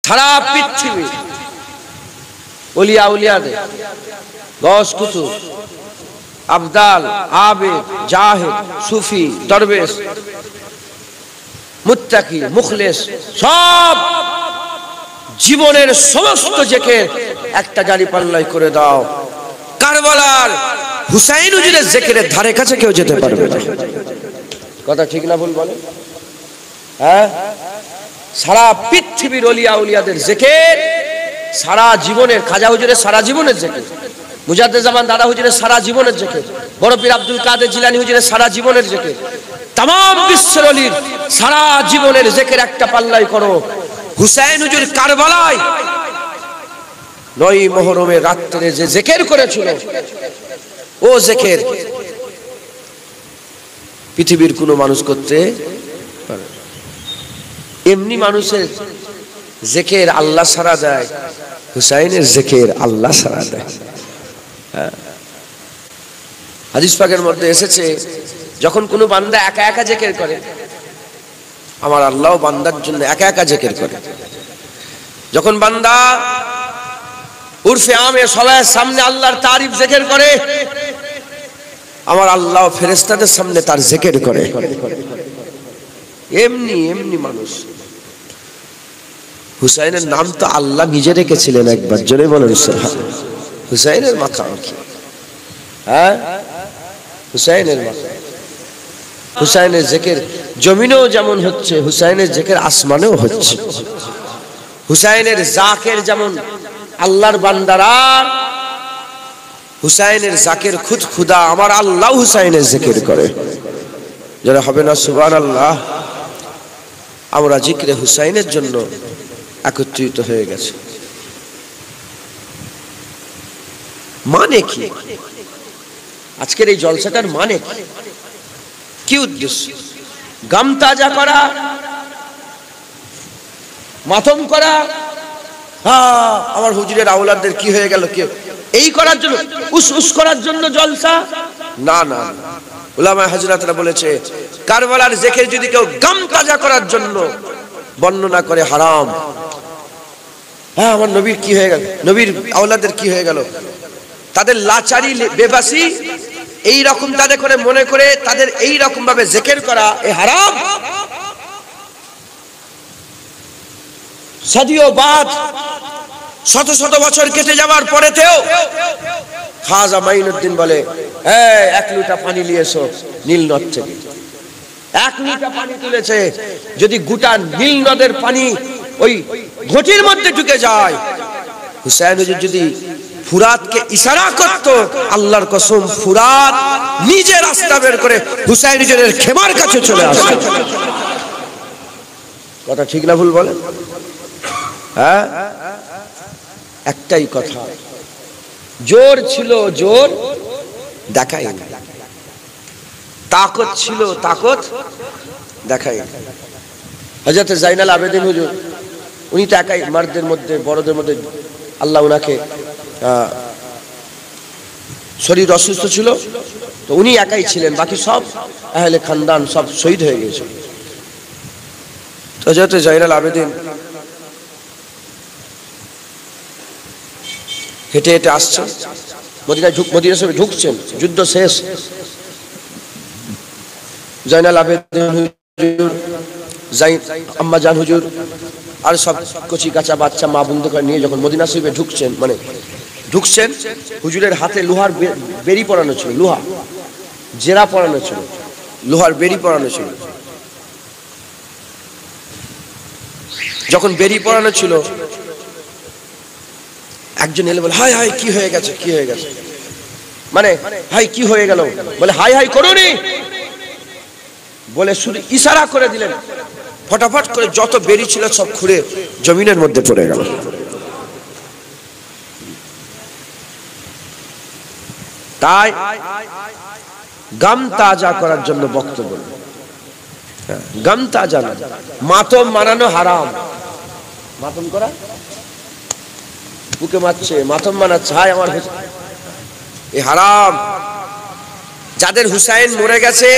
সারা পৃথিবী ওলিয়া উলিয়াদের গস কুতুব আবদাল আবেদ জাহিদ সুফি দরবেশ মুত্তাকি মুখলেস সব জীবনের সমস্ত জিকির একটা জারি পাল্লায় করে দাও, কারবালার হুসাইন হুজুরের জিকিরের ধারে কাছে কেউ যেতে পারবে না। কথা ঠিক না ভুল বলে? হ্যাঁ, সারা পৃথিবীর ওলিয়া উলিয়াদের জিকির, সারা জীবনের খাজা হুজুরের সারা জীবনের জিকির, মুজাদ্দেদ জামান দাদা হুজুরের সারা জীবনের জিকির, বড় পীর আব্দুল কাদের জিলানী হুজুরের সারা জীবনের জিকির, तमाम বিশ্বের ওলির সারা জীবনের জিকির একটা পাল্লায় করো। হুসাইন হুজুর কারবালায় 9 মুহররমের রাতে যে জিকির করেছিল, ও জিকির পৃথিবীর কোনো মানুষ করতে পারে। এমনি মানুষের জিকির আল্লাহ সারা দেয়, হুসাইনের জিকির আল্লাহ সারা দেয়। হাদিস পাকের মধ্যে এসেছে, যখন কোনো বান্দা একা একা জিকির করে, আমার আল্লাহ বান্দার জন্য একা একা জিকির করে। যখন বান্দা উরফে আমে সবার সামনে আল্লাহর তারিফ জিকির করে, আমার আল্লাহ ফেরেশতাদের সামনে তার জিকির করে। এমনি এমনি মানুষ। হুসাইনের নাম তো আল্লাহ নিজে রেখেছিলেন একবার, জোরে বলেন সুবহানাল্লাহ। হুসাইনের মাকাম কি? হ্যাঁ, হুসাইনের মাকাম। হুসাইনের জিকির জমিনেও যেমন হচ্ছে, হুসাইনের জিকির আসমানেও হচ্ছে। হুসাইনের জাকির যেমন আল্লাহর বান্দারা, হুসাইনের জাকির খুদ খুদা আমার আল্লাহ হুসাইনের জিকির করে। যারা হবে না সুবহানাল্লাহ। আমরা জিকিরে হুসাইনের জন্য একত্রিত হয়ে গেছে। মানে কি আজকের এই জলসাটার মানে কি উদ্দেশ্য? গাম তাজা করা, মাতম করা, হ্যাঁ আমার হুজুরের আওলাদদের কি হয়ে গেল, কি এই করার জন্য, উস উস করার জন্য জলসা? না না, উলামা হযরতরা বলেছে কারবালার জিকির যদি কেউ গাম তাজা করার জন্য বর্ণনা করে হারাম। হ্যাঁ আমার নবীর কি হয়ে গেল, নবীর আওলাদের কি হয়ে গেল, তাদের লাচারি বেবাসি এই রকম তাদের করে মনে করে তাদের এই রকম ভাবে জিকির করা এ হারাম। সদিও বাদ, শত শত বছর কেটে যাওয়ার পরেতেও খাজা মাইনুদ্দিন বলে, এই 1 লিটা পানি নিয়ে এসো নীল নদ থেকে। 1 লিটা পানি তুলেছে, যদি গোটা নীল নদের পানি ওই ঘটির মধ্যে ঢুকে যায়, হুসাইন হুজুর যদি ফুরাতকে ইশারা করত, আল্লাহর কসম ফুরাত নিজে রাস্তা বের করে হুসাইন হুজুরের খেমার কাছে চলে আসে। কথা ঠিক না ভুল বলেন? হ্যাঁ, একটাই কথা, জোর ছিল জোর দেখাই না, তাকত ছিল তাকত দেখাই না। হযরত জাইনাল আবেদিন হুজুর উনি তো একাই, মারদের মধ্যে বড়দের মধ্যে আল্লাহ উনাকে শরীর অসুস্থ ছিল তো উনি একাই ছিলেন, বাকি সব আহলে খানদান সব শহীদ হয়ে গেছে। তো হযরত জাইনাল আবেদিন হেঁটে হেঁটে আসছেন, মদিনা শরীফে ঢুকছেন, যুদ্ধ শেষ। জাইনাল আবেদিন হুজুর, আম্মা জান হুজুর আর সব কচি কাঁচা বাচ্চা মা বন্ধুকে নিয়ে যখন মদিনা শরীফে ঢুকছেন, মানে ঢুকছেন, হুজুরের হাতে লোহার বেরি পরানো ছিল, লোহা জেরা পরানো ছিল, লোহার বেরি পরানো ছিল। যখন বেরি পরানো ছিল, একজন এলে বলে, হাই হাই কি হয়ে গেছে, কি হয়ে গেছে, মানে হাই কি হয়ে গেল, বলে হাই হাই করোনি বলে শুধু ইশারা করে দিলেন, ফটাফট করে যত বেরি ছিল সব খুঁড়ে জমিনের মধ্যে পড়ে গেল। তাই গাম তাজা করার জন্য বক্তব্য, গাম তাজা না, মাতম মানানো হারাম। মাতম করা, বুকে মারছে, মাতম মানাচ্ছে, হায় আমার এ হারাম। যাদের হুসাইন মরে গেছে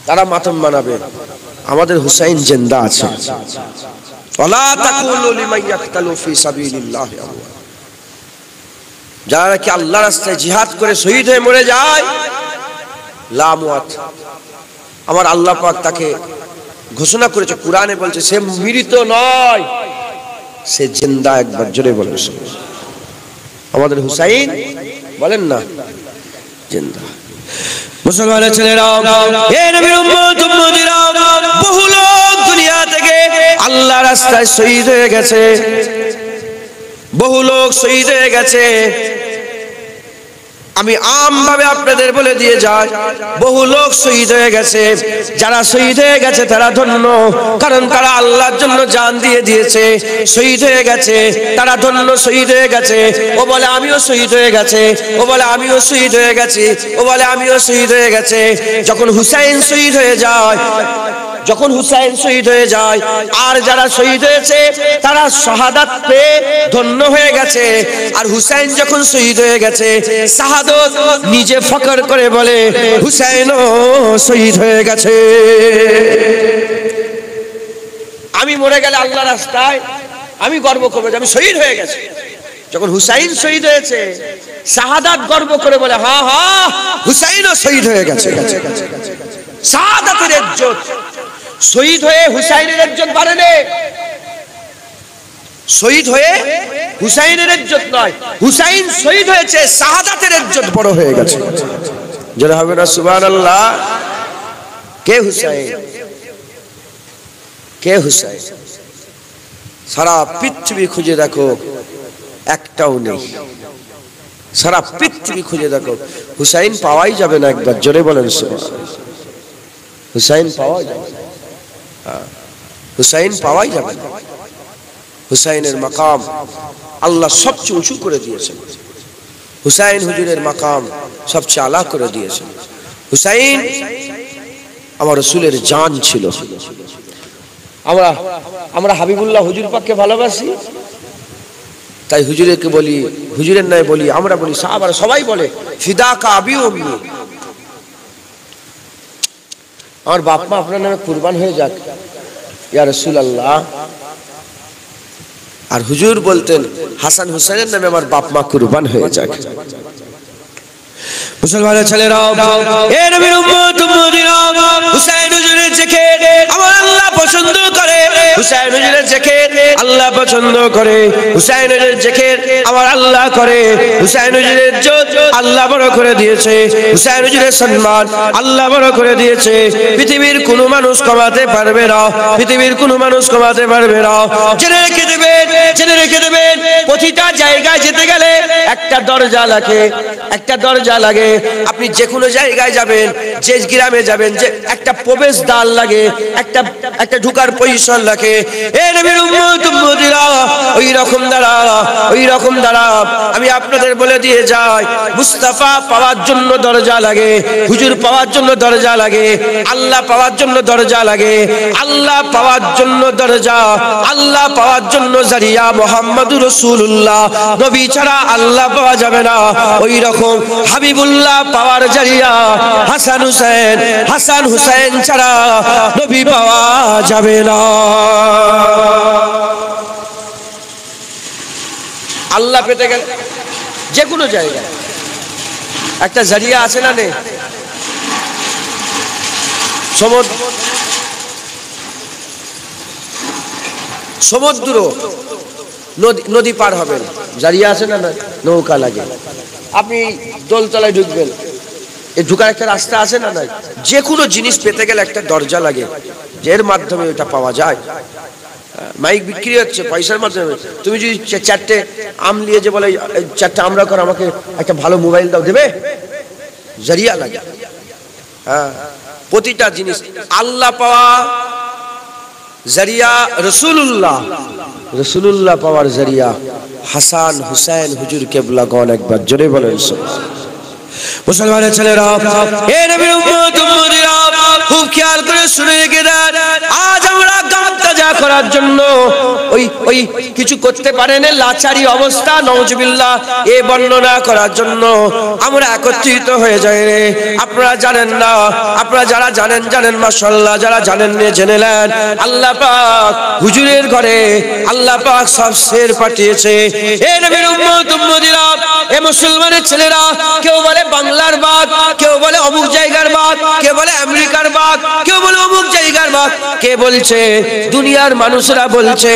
তারা মাতম মানাবে, আমাদের হুসাইন জিন্দা আছে। ওয়ালা তাকুলু লিমান ইয়াকতালু ফি সাবিলিল্লাহি আমওয়াত, যারা কি আল্লাহর রাস্তায় জিহাদ করে শহীদ হয়ে মরে যায়, লা আমওয়াত, আমার আল্লাহ পাক তাকে ঘোষণা করেছে, কুরআনে বলছে সে মৃত নয়, সে জিন্দা। একবার জোরে বলেন আমাদের হুসাইন, বলেন না জিন্দা। মুসলমানের ছেলেরা, হে নবীর উম্মত উম্মতিরা, বহু লোক দুনিয়া থেকে আল্লাহর রাস্তায় শহীদ হয়ে গেছে, বহু লোক শহীদ হয়ে গেছে। আমি আমভাবে আপনাদের বলে দিয়ে যাই, বহু লোক শহীদ হয়ে গেছে। যারা শহীদ হয়ে গেছে তারা ধন্য, কারণ তারা আল্লাহর জন্য জান দিয়ে দিয়েছে। শহীদ হয়ে গেছে তারা ধন্য, শহীদ হয়ে গেছে। ও বলে আমিও শহীদ হয়ে গেছে, ও বলে আমিও শহীদ হয়ে গেছি, ও বলে আমিও শহীদ হয়ে গেছে। যখন হুসাইন শহীদ হয়ে যায়, যখন হুসাইন শহীদ হয়ে যায়, আর যারা শহীদ হয়েছে তারা শাহাদাত পেয়ে ধন্য হয়ে গেছে। আর হুসাইন যখন শহীদ হয়ে গেছে, শাহাদাত নিজে ফখর করে বলে হুসাইনও শহীদ হয়ে গেছে। আমি মরে গেলে আল্লাহর রাস্তায় আমি গর্ব করবো যে আমি শহীদ হয়ে গেছি। যখন হুসাইন শহীদ হয়েছে, শাহাদাত গর্ব করে বলে হ্যাঁ হ্যাঁ হুসাইনও শহীদ হয়ে গেছে। শাহাদাতের ইজ্জত, শহীদ হয়ে হুসাইনের ইজ্জত বাড়ে না, শহীদ হয়ে হুসাইনের ইজ্জত নয়, হুসাইন শহীদ হয়েছে, শাহাদাতের ইজ্জত বড় হয়ে গেছে। যারা হবে না সুবহানাল্লাহ। কে হুসাইন? কে হুসাইন? সারা পৃথিবী খুঁজে দেখো, একটাও নেই। সারা পৃথিবী খুঁজে দেখো, হুসাইন পাওয়াই যাবে না। একবার জোরে বলেন সুবহানাল্লাহ। হুসাইন পাওয়া যাবে না, হুসাইন পাওয়াই যাবে না। হুসাইনের মাকাম আল্লাহ সবচেয়ে উঁচু করে দিয়েছেন। হুসাইন হুজুরের মাকাম সবচেয়ে আলা করে দিয়েছেন। হুসাইন আমার রাসূলের জান ছিল। আমরা হাবিবুল্লাহ হুজুর পাককে ভালোবাসি, তাই হুজুরকে বলি, হুজুরের নয় বলি, আমরা বলি, সাহাবারা সবাই বলে ফিদাকা আবি উম্মি, আমার বাপ মা আপনার নামে কুরবান হয়ে যাক ইয়া রাসূলুল্লাহ। আর হুজুর বলতেন হাসান হুসাইনের নামে আমার বাপ মা কুরবান হয়ে যাক। মুসলমানের ছেলেরা, এ নবীর উম্মত উম্মতিরা, হুসাইন হুজুরের জিকির আমার আল্লাহ পছন্দ করে, হুসাইন হুজুরের জিকির আল্লাহ পছন্দ করে, হুসাইন হুজুরের জিকির আমার আল্লাহ করে। হুসাইন হুজুরের ইজ্জত আল্লাহ বড় করে দিয়েছে, হুসাইন হুজুরের সম্মান আল্লাহ বড় করে দিয়েছে। পৃথিবীর কোনো মানুষ কমাতে পারবে না, পৃথিবীর কোনো মানুষ কমাতে পারবে না। জেনে রেখে দেবেন, জেনে রেখে দেবেন, প্রতিটা জায়গায় যেতে গেলে একটা দরজা লাগে, একটা দরজা লাগে। আপনি যে কোনো জায়গায় যাবেন, যে গ্রামে যাবেন, যে একটা প্রবেশ দ্বার লাগে, একটা ঢুকার পজিশন লাগে। এ নবীর উম্মত উম্মতিরা, ওই রকম দ্বারা, ওই রকম দ্বারা আমি আপনাদের বলে দিয়ে যাই, মুস্তাফা পাওয়ার জন্য দরজা লাগে, হুজুর পাওয়ার জন্য দরজা লাগে, আল্লাহ পাওয়ার জন্য দরজা লাগে, আল্লাহ পাওয়ার জন্য দরজা, আল্লাহ পাওয়ার জন্য জারিয়া মুহাম্মদুর রাসূলুল্লাহ। নবী ছাড়া আল্লাহ পাওয়া যাবে না। ওই রকম হাবিবুল্লাহ পাওয়ার জারিয়া হাসান হুসাইন, হাসান হুসাইন ছাড়া নবী পাওয়া যাবে না। আল্লাহ পেতে গেলে যে কোনো জায়গায় একটা জারিয়া আছে না নেই? সমুদ্র নদী পার হবেন, জারিয়া আছে না, নৌকা লাগে। আপনি দোলতলায় ঢুকবেন, এই ঢুকার একটা রাস্তা আছে না নাই? যে কোনো জিনিস পেতে গেলে একটা দরজা লাগে, যে এর মাধ্যমে ওটা পাওয়া যায়। মাইক বিক্রি হচ্ছে পয়সার মাধ্যমে। তুমি যদি চারটে আম নিয়ে যে বলে চারটে আমরা কর, আমাকে একটা ভালো মোবাইল দাও, দেবে? জারিয়া লাগে। হ্যাঁ, প্রতিটা জিনিস আল্লাহ পাওয়া জারিয়া, রাসূলুল্লাহ, রাসূলুল্লাহ পাওয়ার জারিয়া হাসান হুসাইন হুজুর কেবলাগণ। একবার জোরে বলেন মুসলমানের ছেলেরা, এ নবীর উম্মত উম্মতিরা, খুব খেয়াল করে শুনে রেখে দেন। আজ আমরা গান তাজা করার জন্য ওই কিছু করতে পারেন লাচারি অবস্থা, নাউজুবিল্লাহ, এ বর্ণনা করার জন্য আমরা একত্রিত হয়ে যাই রে। আপনারা জানেন না, আপনারা যারা জানেন জানেন, মাশাআল্লাহ, যারা জানেন না জেনে নেন, আল্লাহ পাক হুজুরের ঘরে আল্লাহ পাক সব শের পাঠিয়েছে। এ নবীর উম্মত উম্মতিরা, এ মুসলমানের ছেলেরা, কেউ বলে বাংলার বাঘ, কেউ বলে অমুক জায়গার বাঘ, কেউ বলে আমেরিকার বাঘ, কেউ বলে অমুক জায়গার বাঘ, কে বলছে? দুনিয়ার মানুষরা বলছে।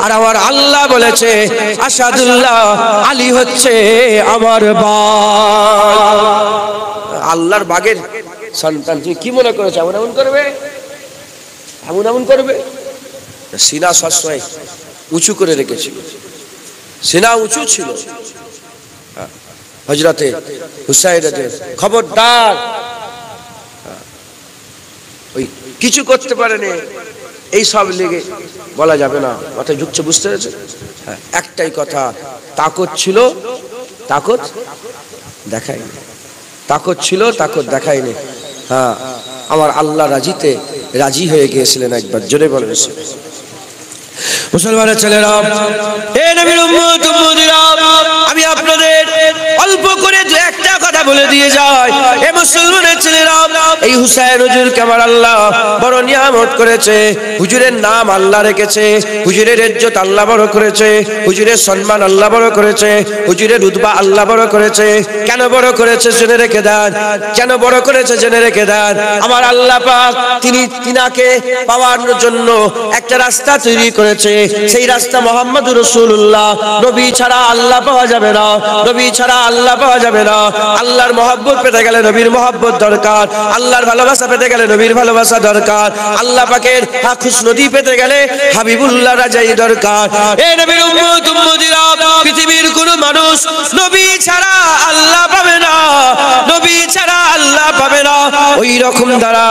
আর আমার আল্লাহ বলেছে আসাদুল্লাহ আলী হচ্ছে আমার বাঘ। আল্লাহর বাঘের সন্তান তুমি কি মনে করেছো এমন এমন করবে? এমন এমন করবে? সিনা সবসময় উঁচু করে রেখেছিল, সিনা উঁচু ছিল। হযরতে হুসাইনের খবরদার, ওই কিছু করতে পারেনি, এই সব লেগে বলা যাবে না। মাথায় ঢুকছে, বুঝতে পেরেছে? হ্যাঁ, একটাই কথা, তাকত ছিল, তাকত দেখায়নি, তাকত ছিল, তাকত দেখায়নি। হ্যাঁ, আমার আল্লাহ রাজি হয়ে গিয়েছিলেন একবার, জোরে বলেন মুসলমানের ছেলেরা, হে নবীর উম্মত উম্মতিরা, আমি আপনাদের অল্প করে দু একটা কথা বলে দিয়ে যাই। হে মুসলমানের ছেলেরা, এই হুসাইন হুজুরকে আমার আল্লাহ বড় নিয়ামত করেছে। হুজুরের নাম আল্লাহ রেখেছে, হুজুরের ইজ্জত আল্লাহ বড় করেছে, হুজুরের সম্মান আল্লাহ বড় করেছে, হুজুরের রুতবা আল্লাহ বড় করেছে। কেন বড় করেছে জেনে রেখে দেন, কেন বড় করেছে জেনে রেখে দেন। আমার আল্লাহ পাক তিনাকে পাওয়ার জন্য একটা রাস্তা তৈরি করেছে, সেই রাস্তা মুহাম্মদুর রাসূলুল্লাহ। নবী ছাড়া আল্লাহ পাওয়া যাবে না, নবী ছাড়া আল্লাহ পাওয়া যাবে না। আল্লাহর মহব্বত পেতে গেলে নবীর মহব্বত দরকার, আল্লাহর ভালোবাসা পেতে গেলে নবীর ভালোবাসা দরকার, আল্লাহ পাকের খুশনদি পেতে গেলে হাবিবুল্লাহ রাজাই দরকার। এই নবীর উম্মত উম্মতিরা, পৃথিবীর কোন মানুষ নবী ছাড়া আল্লাহ পাবে না, নবী ছাড়া আল্লাহ পাবে না। ওই রকম দ্বারা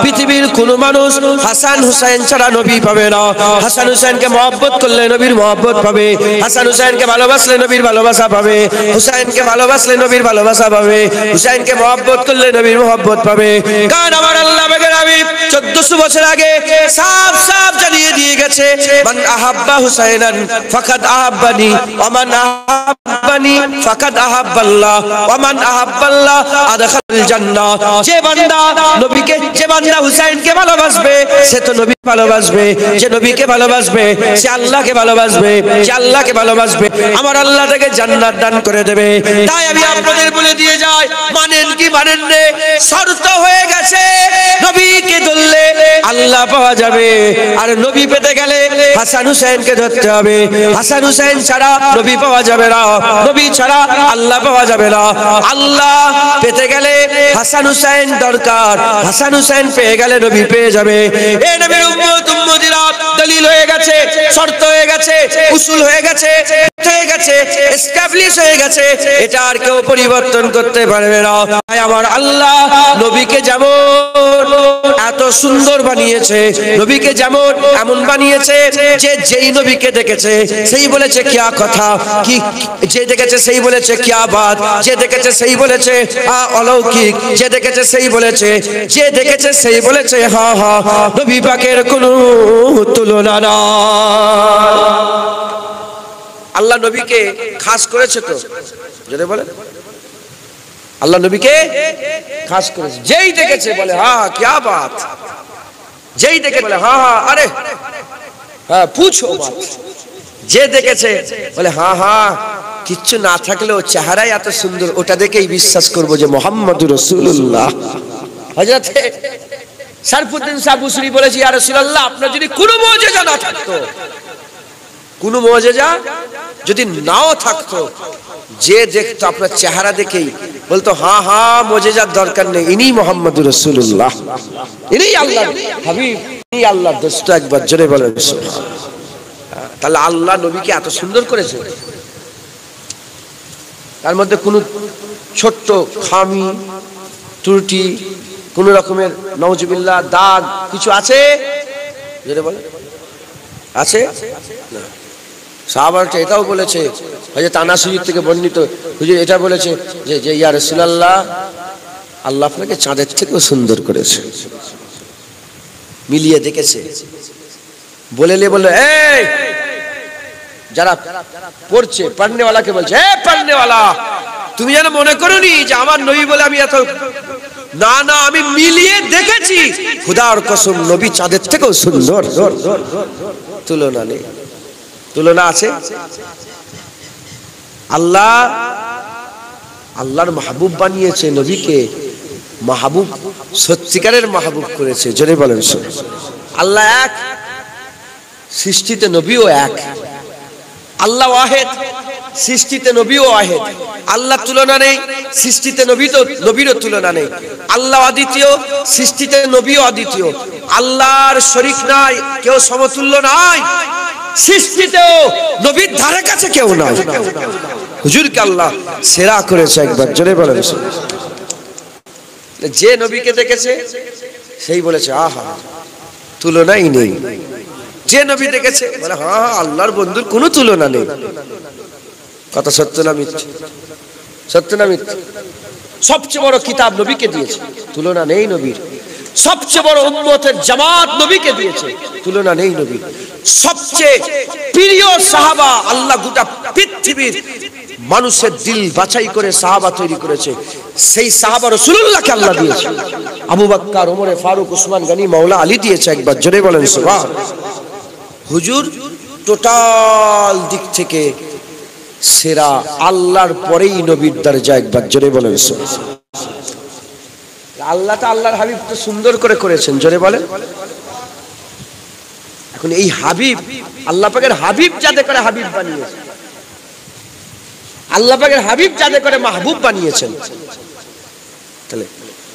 পৃথিবীর কোন মানুষ হাসান হুসাইন ছাড়া নবী পাবে না। হাসান হুসাইনকে মহব্বত করলে নবীর মহব্বত পাবে, হাসান হুসাইনকে ভালোবাসলে নবীর ভালোবাসা পাবে, হুসাইনকে ভালোবাসলে নবীর ভালোবাসা পাবে, হুসাইনকে মহব্বত করলে নবীর মহব্বত পাবে। কারণ আমার আল্লাহ পাকের হাবিব 1400 বছর আগে সাফ সাফ জানিয়ে দিয়ে গেছে, মান আহাব্বা হুসাইনান ফাকাদ আহাব্বানি ওয়া মান আহাব্বানি ফাকাদ আহাব্বাল্লাহ ওয়া মান আহাব্বাল্লাহ আদখালাল জান্নাহ। যে বান্দা নবীকে, যে বান্দা হুসাইনকে ভালোবাসবে সে তো নবী ভালোবাসবে, যে নবীকে ভালোবাসবে সে আল্লাহকে ভালোবাসবে, যে আল্লাহকে ভালোবাসবে আমার আল্লাহ তাকে জান্নাত দান করে দেবে। তাই আমি আপনাদের বলে দিয়ে যাই, মানেন কি মানেন রে, শর্ত হয়ে গেছে, নবীকে ধরলে আল্লাহ পাওয়া যাবে। আর নবী পেতে গেলে হাসান হুসাইনকে ধরতে হবে, হাসান হুসাইন ছাড়া নবী পাওয়া যাবে না, নবী ছাড়া আল্লাহ পাওয়া যাবে না। আল্লাহ পেতে গেলে হাসান হুসাইন দরকার, হাসান হুসাইন পেয়ে গেলে নবী পেয়ে যাবে। এই নবীর উম্মত উম্মতিরা, দলিল হয়ে গেছে, শর্ত হয়ে গেছে, উসুল হয়ে গেছে, হয়ে গেছে, এস্টাবলিশ হয়ে গেছে, এটা আর কেউ পরিবর্তন করতে পারবে না। তাই আমার আল্লাহ নবীকে যেমন এত সুন্দর বানিয়েছে, নবীকে যেমন এমন বানিয়েছে যে যেই নবীকে দেখেছে সেই বলেছে কিয়া কথা, কি যে দেখেছে সেই বলেছে কিয়া বাত, যে দেখেছে সেই বলেছে অলৌকিক, যে দেখেছে সেই বলেছে, যে দেখেছে সেই বলেছে হা হা। নবী পাকের কোনো তুলনা না। আল্লাহ নবীকে খাস করেছে তো, যদি বলে আল্লাহ নবীকে খাস করেছে, যেই দেখেছে বলে হ্যাঁ কিয়া বাত, যেই দেখে বলে হ্যাঁ হ্যাঁ আরে হ্যাঁ পুছো বাত, যে দেখেছে বলে হ্যাঁ হ্যাঁ, কিচ্ছু না থাকলেও চেহারাই এত সুন্দর, ওটা দেখেই বিশ্বাস করবো যে মুহাম্মদুর রাসূলুল্লাহ। হযরত শরফুদ্দিন সাহেব বুসরি বলেছি, ইয়া রাসূলুল্লাহ, আপনার যদি কোনো মুজিজা না থাকতো, কোনো মুজিজা যদি নাও থাকতো, যে দেখতো আপনার চেহারা দেখেই বলতো হ্যাঁ হ্যাঁ মুজিজার দরকার নেই, ইনি মুহাম্মদুর রাসূলুল্লাহ, ইনি আল্লাহর হাবিব, ইনি আল্লাহর দোস্ত। একবার জোরে বলেন সুবহানাল্লাহ। তাহলে আল্লাহ নবীকে এত সুন্দর করেছে, তার মধ্যে কোনো ছোট্ট খামি ত্রুটি, কোন রকমের নাউজুবিল্লাহ দাগ কিছু আছে? যেটা বলে আছে না। সাহাবারা এটাও বলেছে, হযরত আনাস হুজুর থেকে বর্ণিত, হুজুর এটা বলেছে যে ইয়া রাসূলুল্লাহ, আল্লাহ আপনাকে চাঁদের থেকেও সুন্দর করেছে। মিলিয়ে দেখেছে, বলে এই যারা পড়ছে পড়নেওয়ালাকে বলছে, এ পড়নেওয়ালা, তুমি যেন মনে করোনি যে আমার নবী বলে আমি এত, না না, আমি মিলিয়ে দেখেছি, খোদার কসম নবী চাঁদের থেকেও সুন্দর, তুলনা নেই। তুলনা আছে? আল্লাহ আল্লাহর মাহবুব বানিয়েছে নবীকে, মাহবুব সত্যিকারের মাহবুব করেছে। জোরে বলেন আল্লাহ এক, সৃষ্টিতে নবীও এক। আল্লাহ ওয়াহেদ, সৃষ্টিতে নবীও ওয়াহেদ। আল্লাহ তুলনা নেই, সৃষ্টিতে নবীরও তুলনা নেই। আল্লাহ অদ্বিতীয়, সৃষ্টিতে নবীও অদ্বিতীয়। আল্লাহর শরীক নাই, কেউ সমতুল্য নাই, সৃষ্টিতেও নবীর ধারে কাছে কেউ নাই। হুজুরকে আল্লাহ সেরা করেছে একবার। জোরে বলেন। যে নবীকে দেখেছে সেই বলেছে আহা, তুলনাই নেই। যে নবী দেখেছে বলে হ্যাঁ, আল্লাহর বন্ধুর কোনো তুলনা নেই। কথা সত্য না মিথ্যা? সত্য না মিথ্যা? সবচেয়ে বড় কিতাব নবীকে দিয়েছে, তুলনা নেই নবীর। সবচেয়ে বড় উম্মতের জামাত নবীকে দিয়েছে, তুলনা নেই নবীর। সবচেয়ে প্রিয় সাহাবা, আল্লাহ গোটা পৃথিবীর মানুষের দিল বাছাই করে সাহাবা তৈরি করেছে, সেই সাহাবা রাসূলুল্লাহকে আল্লাহ দিয়েছে। আবু বকর, ওমরে ফারুক, উসমান গনি, মাওলা আলী দিয়েছে একবার। জোরে বলেন সুবহানাল্লাহ। হুজুর টোটাল দিক থেকে সেরা, আল্লাহর পরেই নবীর দরজা একবার। জোরে বলেন সুবহানাল্লাহ। আল্লাহ তো আল্লাহর হাবিব তো সুন্দর করে করেছেন। জোরে বলেন। এখন এই হাবিব, আল্লাহ পাকের হাবিব যাতে করে হাবিব বানিয়েছেন, আল্লাহ পাকের হাবিব যাতে করে মাহবুব বানিয়েছেন, তাহলে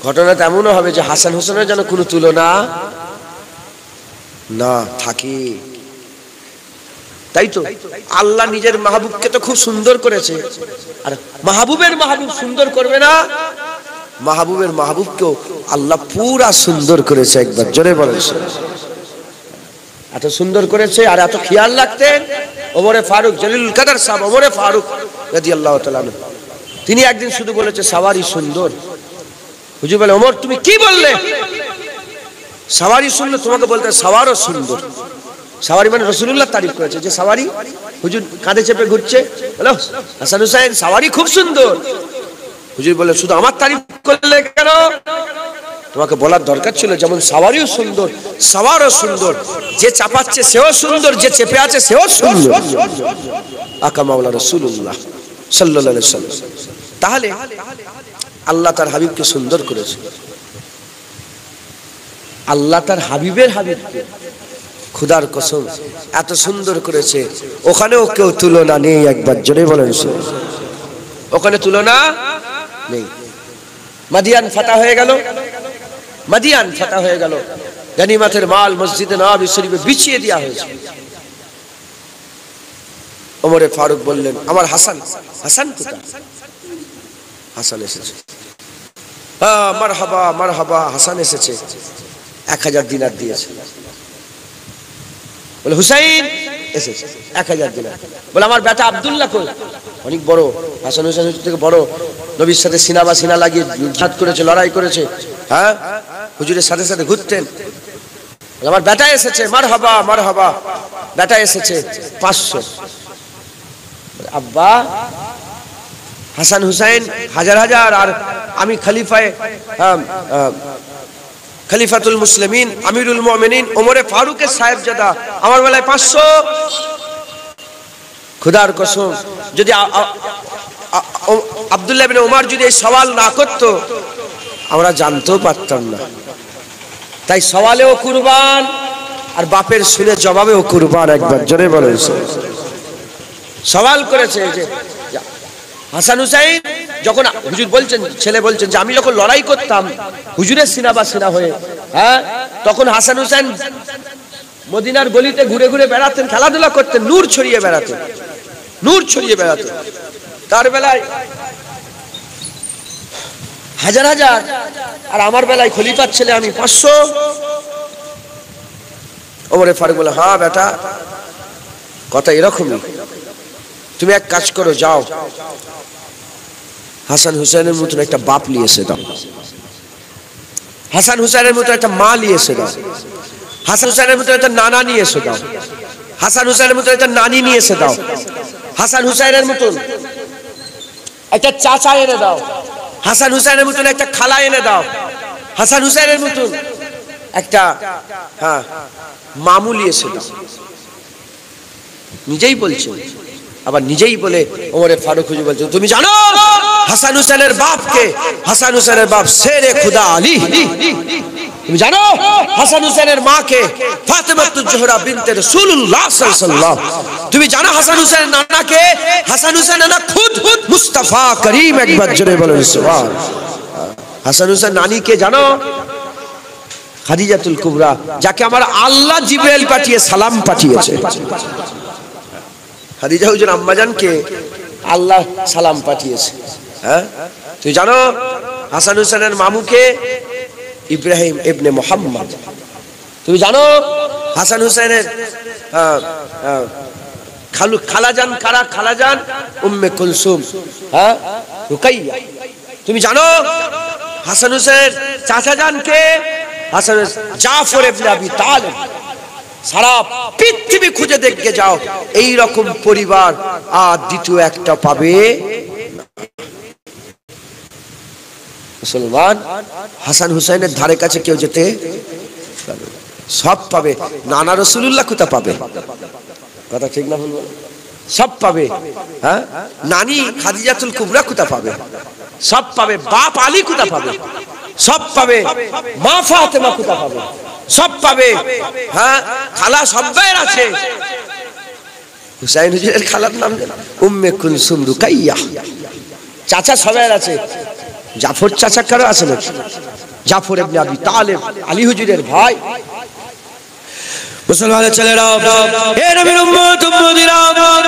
ঘটনা তেমনও হবে যে হাসান হোসেনের যেন কোনো তুলনা না থাকে। তাই তো আল্লাহ নিজের মাহবুবকে তো খুব সুন্দর করেছে, আর মাহবুবের মাহবুব সুন্দর করবে না? মাহবুবের মাহবুবকেও আল্লাহ পুরা সুন্দর করেছে একবার। জোরে বলেন। এত সুন্দর করেছে, আর এত খেয়াল রাখতেন ওমরে ফারুক, জলিলুল কদর সাহেব ওমরে ফারুক রাদিয়াল্লাহু তাআলা আনহু। তিনি একদিন শুধু বলেছে সাওয়ারি সুন্দর। হুজুর বলে, ওমর তুমি কি বললে? সাওয়ারি সুন্দর, তোমাকে বলতে সাওয়ারও সুন্দর। সাওয়ারি মানে রাসূলুল্লাহ তারিফ করেছে যে সাওয়ারি। হুজুর কাঁধে চেপে ঘুরছে, বলো হাসান হুসাইন সাওয়ারি খুব সুন্দর। হুজুর বলে, শুধু আমার তারিফ করলে কেন? তোমাকে বলার দরকার ছিল যেমন সাওয়ারিও সুন্দর, সাওয়ারও সুন্দর, যে চাপাচ্ছে সেও সুন্দর, যে চেপে আছে সেও সুন্দর। আকা মাওলা রাসূলুল্লাহ সাল্লাল্লাহু আলাইহি ওয়াসাল্লাম। তাহলে আল্লাহ তার হাবিবকে সুন্দর করেছে। আল্লাহ তার হাবিবের হাবিবকে খোদার কসম এত সুন্দর করেছে, ওখানেও কেউ তুলনা নেই একবার। জোরে বলেন। ওখানে তুলনা নেই। মাদিয়ান ফাতা হয়ে গেল, মাদিয়ান ফাতা হয়ে গেল, গনিমতের মাল মসজিদে নববী শরীফে বিছিয়ে দেওয়া হয়েছে। ওমরে ফারুক বললেন, আমার হাসান, হাসান কোথায়? হাসান এসেছে। মারহাবা মারহাবা, হাসান এসেছে। 1000 দিনার দিয়েছে। বলে হুসাইন এসেছে, 1000 দিনার। বলে আমার বেটা আব্দুল্লাহ কই? অনেক বড়, হাসান হুসাইন থেকে বড়, নবীর সাথে সিনা বা সিনা লাগিয়ে জিহাদ করেছে, লড়াই করেছে। হ্যাঁ, হুজুরের সাথে সাথে ঘুরতেন। আমার বেটা এসেছে, মারহাবা মারহাবা, বেটা এসেছে 500। আব্বা, হাসান হুসাইন হাজার হাজার, আর আমি খলিফাতুল মুসলিমিন, আমিরুল মুমিনিন ওমরে ফারুকের সাহেবজাদা, আমার বেলায় 500। খোদার কসম, যদি আব্দুল্লাহ ইবনে ওমর যদি এই সওয়াল না করতো আমরা জানতেও পারতাম না। তাই সওয়ালেও কুরবান, আর বাপের শুনে জবাবেও কুরবান একবার। জোরে বলেন। সওয়াল করেছে যে হাসান হুসাইন যখন হুজুর বলছেন, ছেলে বলছেন যে আমি যখন লড়াই করতাম হুজুরের সিনা বা সিনা হয়ে, হ্যাঁ, তখন হাসান হুসাইন মদিনার গলিতে ঘুরে ঘুরে বেড়াতেন, খেলাধুলা করতেন, নূর ছড়িয়ে বেড়াতেন, নূর ছড়িয়ে বেড়াতেন। তার বেলায় হাজার হাজার, আর আমার বেলায় খলিফার ছেলে আমি 500। ওমরে ফারুক বলে, হ্যাঁ বেটা, কথা এরকমই। তুমি এক কাজ করো, যাও হাসান হুসাইনের মতন একটা বাপ নিয়ে এসে দাও, হাসান হুসাইনের মতো একটা মা নিয়ে এসে দাও, হাসান হুসাইনের মতো একটা নানা নিয়ে এসে দাও। হাসান হুসাইনের মতন একটা নানি নিয়ে এসে দাও, হাসান হুসাইনের মতন একটা চাচা এনে দাও, হাসান হুসাইনের মতন একটা খালা এনে দাও, হাসান হুসাইনের মতন একটা মামুলি এসে দাও। নিজেই বলছে, আবার নিজেই বলে ওমরে ফারুক হুজুর বলছে, তুমি জানো হাসান হুসাইনের বাপকে? হাসান হুসাইনের বাপ শেরে খুদা আলী। তুমি জানো হাসান হুসাইনের মাকে ফাতেমাতুজ জোহরা বিনতে রাসূলুল্লাহ সাল্লাল্লাহু। তুমি জানো হাসান হুসাইনের নানাকে? হাসান হুসাইনের নানা খুদ মুস্তাফা করিম, একবার জোরে বলেন সুবহান। হাসান হুসাইন নানিকে জানো? খাদিজাতুল কুবরা, যাকে আমার আল্লাহ জিবরাইল পাঠিয়ে সালাম পাঠিয়েছে। খাদিজা হুজুর আম্মাজানকে আল্লাহ সালাম পাঠিয়েছে। হ্যাঁ, তুই জানো হাসান হুসাইনের মামুকে? ইব্রাহিম ইবনে মুহাম্মদ। তুমি জানো হাসান হুসাইনের খালাজান কারা? খালাজান উম্মে কুলসুম, হ্যাঁ, রুকাইয়া। তুমি জানো হাসান হুসাইনের চাচাজানকে? হাসান জাফর ইবনে আবি তালিব। সারা পৃথিবী খুঁজে দেখে যাও, এই রকম পরিবার আর দ্বিতীয় একটা পাবে মুসলমান। হাসান হুসাইনের ধারে কাছে কেউ যেতে সব পাবে। নানা রাসূলুল্লাহ কোথা পাবে? কথা ঠিক না ভুল? সব পাবে। হ্যাঁ, নানি খাদিজাতুল কুবরা কোথা পাবে? সব পাবে। বাপ আলী কোথা পাবে? সব পাবে। মা ফাতেমা কোথা পাবে? সব পাবে। হ্যাঁ, খালা সবাই আছে। হুসাইন হুজুরের খালার নাম উম্মে কুলসুম রুকাইয়া। চাচা সবাই আছে। জাফর চাচা কারো আছে নাকি? জাফর ইবনে আবি তালিব, আলী হুজুরের ভাই। মুসলমানের ছেলেরা, হে নবীর উম্মত উম্মতিরা,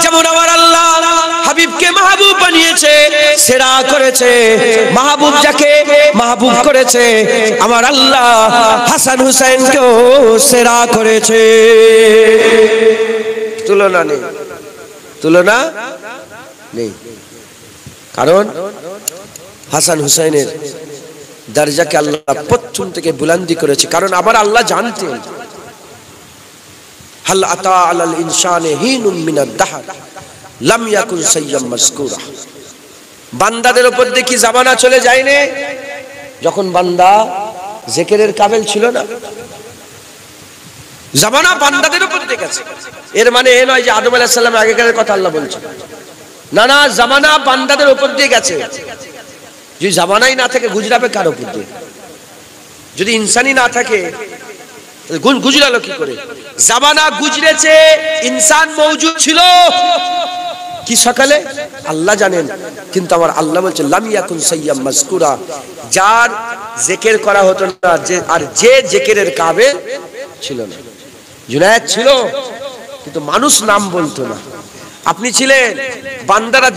যেমন আমার আল্লাহ হাবিবকে মাহবুব বানিয়েছে, সেরা করেছে, মাহবুব যাকে মাহবুব করেছে, আমার আল্লাহ হাসান হুসাইনকেও সেরা করেছে। তুলনা নেই, তুলনা নেই। কারণ হাসান হুসাইনের দরজাকে আল্লাহ প্রথম থেকে বুলন্দি করেছে। কারণ আবার আল্লাহ জানতেন, হাল আতা আলাল ইনসানে হিনুম মিনাদ দাহর লাম ইয়াকুন সাইয়্যাম মাযকুরা। বান্দাদের উপর দেখি জামানা চলে যায়নি যখন বান্দা জিকিরের কাবিল ছিল না। জামানা বান্দাদের উপর দেখেছে। এর মানে এ নয় যে আদম আলাইহিস সালামের আগেকার কথা আল্লাহ বলছে। না না, জামানা বান্দাদের উপর দিয়ে গেছে। যদি জামানাই না থাকে গুজরাবে কার উপর দিয়ে? যদি ইনসানই না থাকে গুজরালো কি করে? জামানা গুজরেছে, ইনসান মওজুদ ছিল কি সকালে আল্লাহ জানেন। কিন্তু আমার আল্লাহ বলছে লাম ইয়াকুন সাইয়্যাম মাযকুরা, যার জিকির করা হতো না, আর যে জিকিরের কাবিল ছিল না। জুনায়েদ ছিল কিন্তু মানুষ নাম বলতো না। আপনি ছিলেন, বান্দারা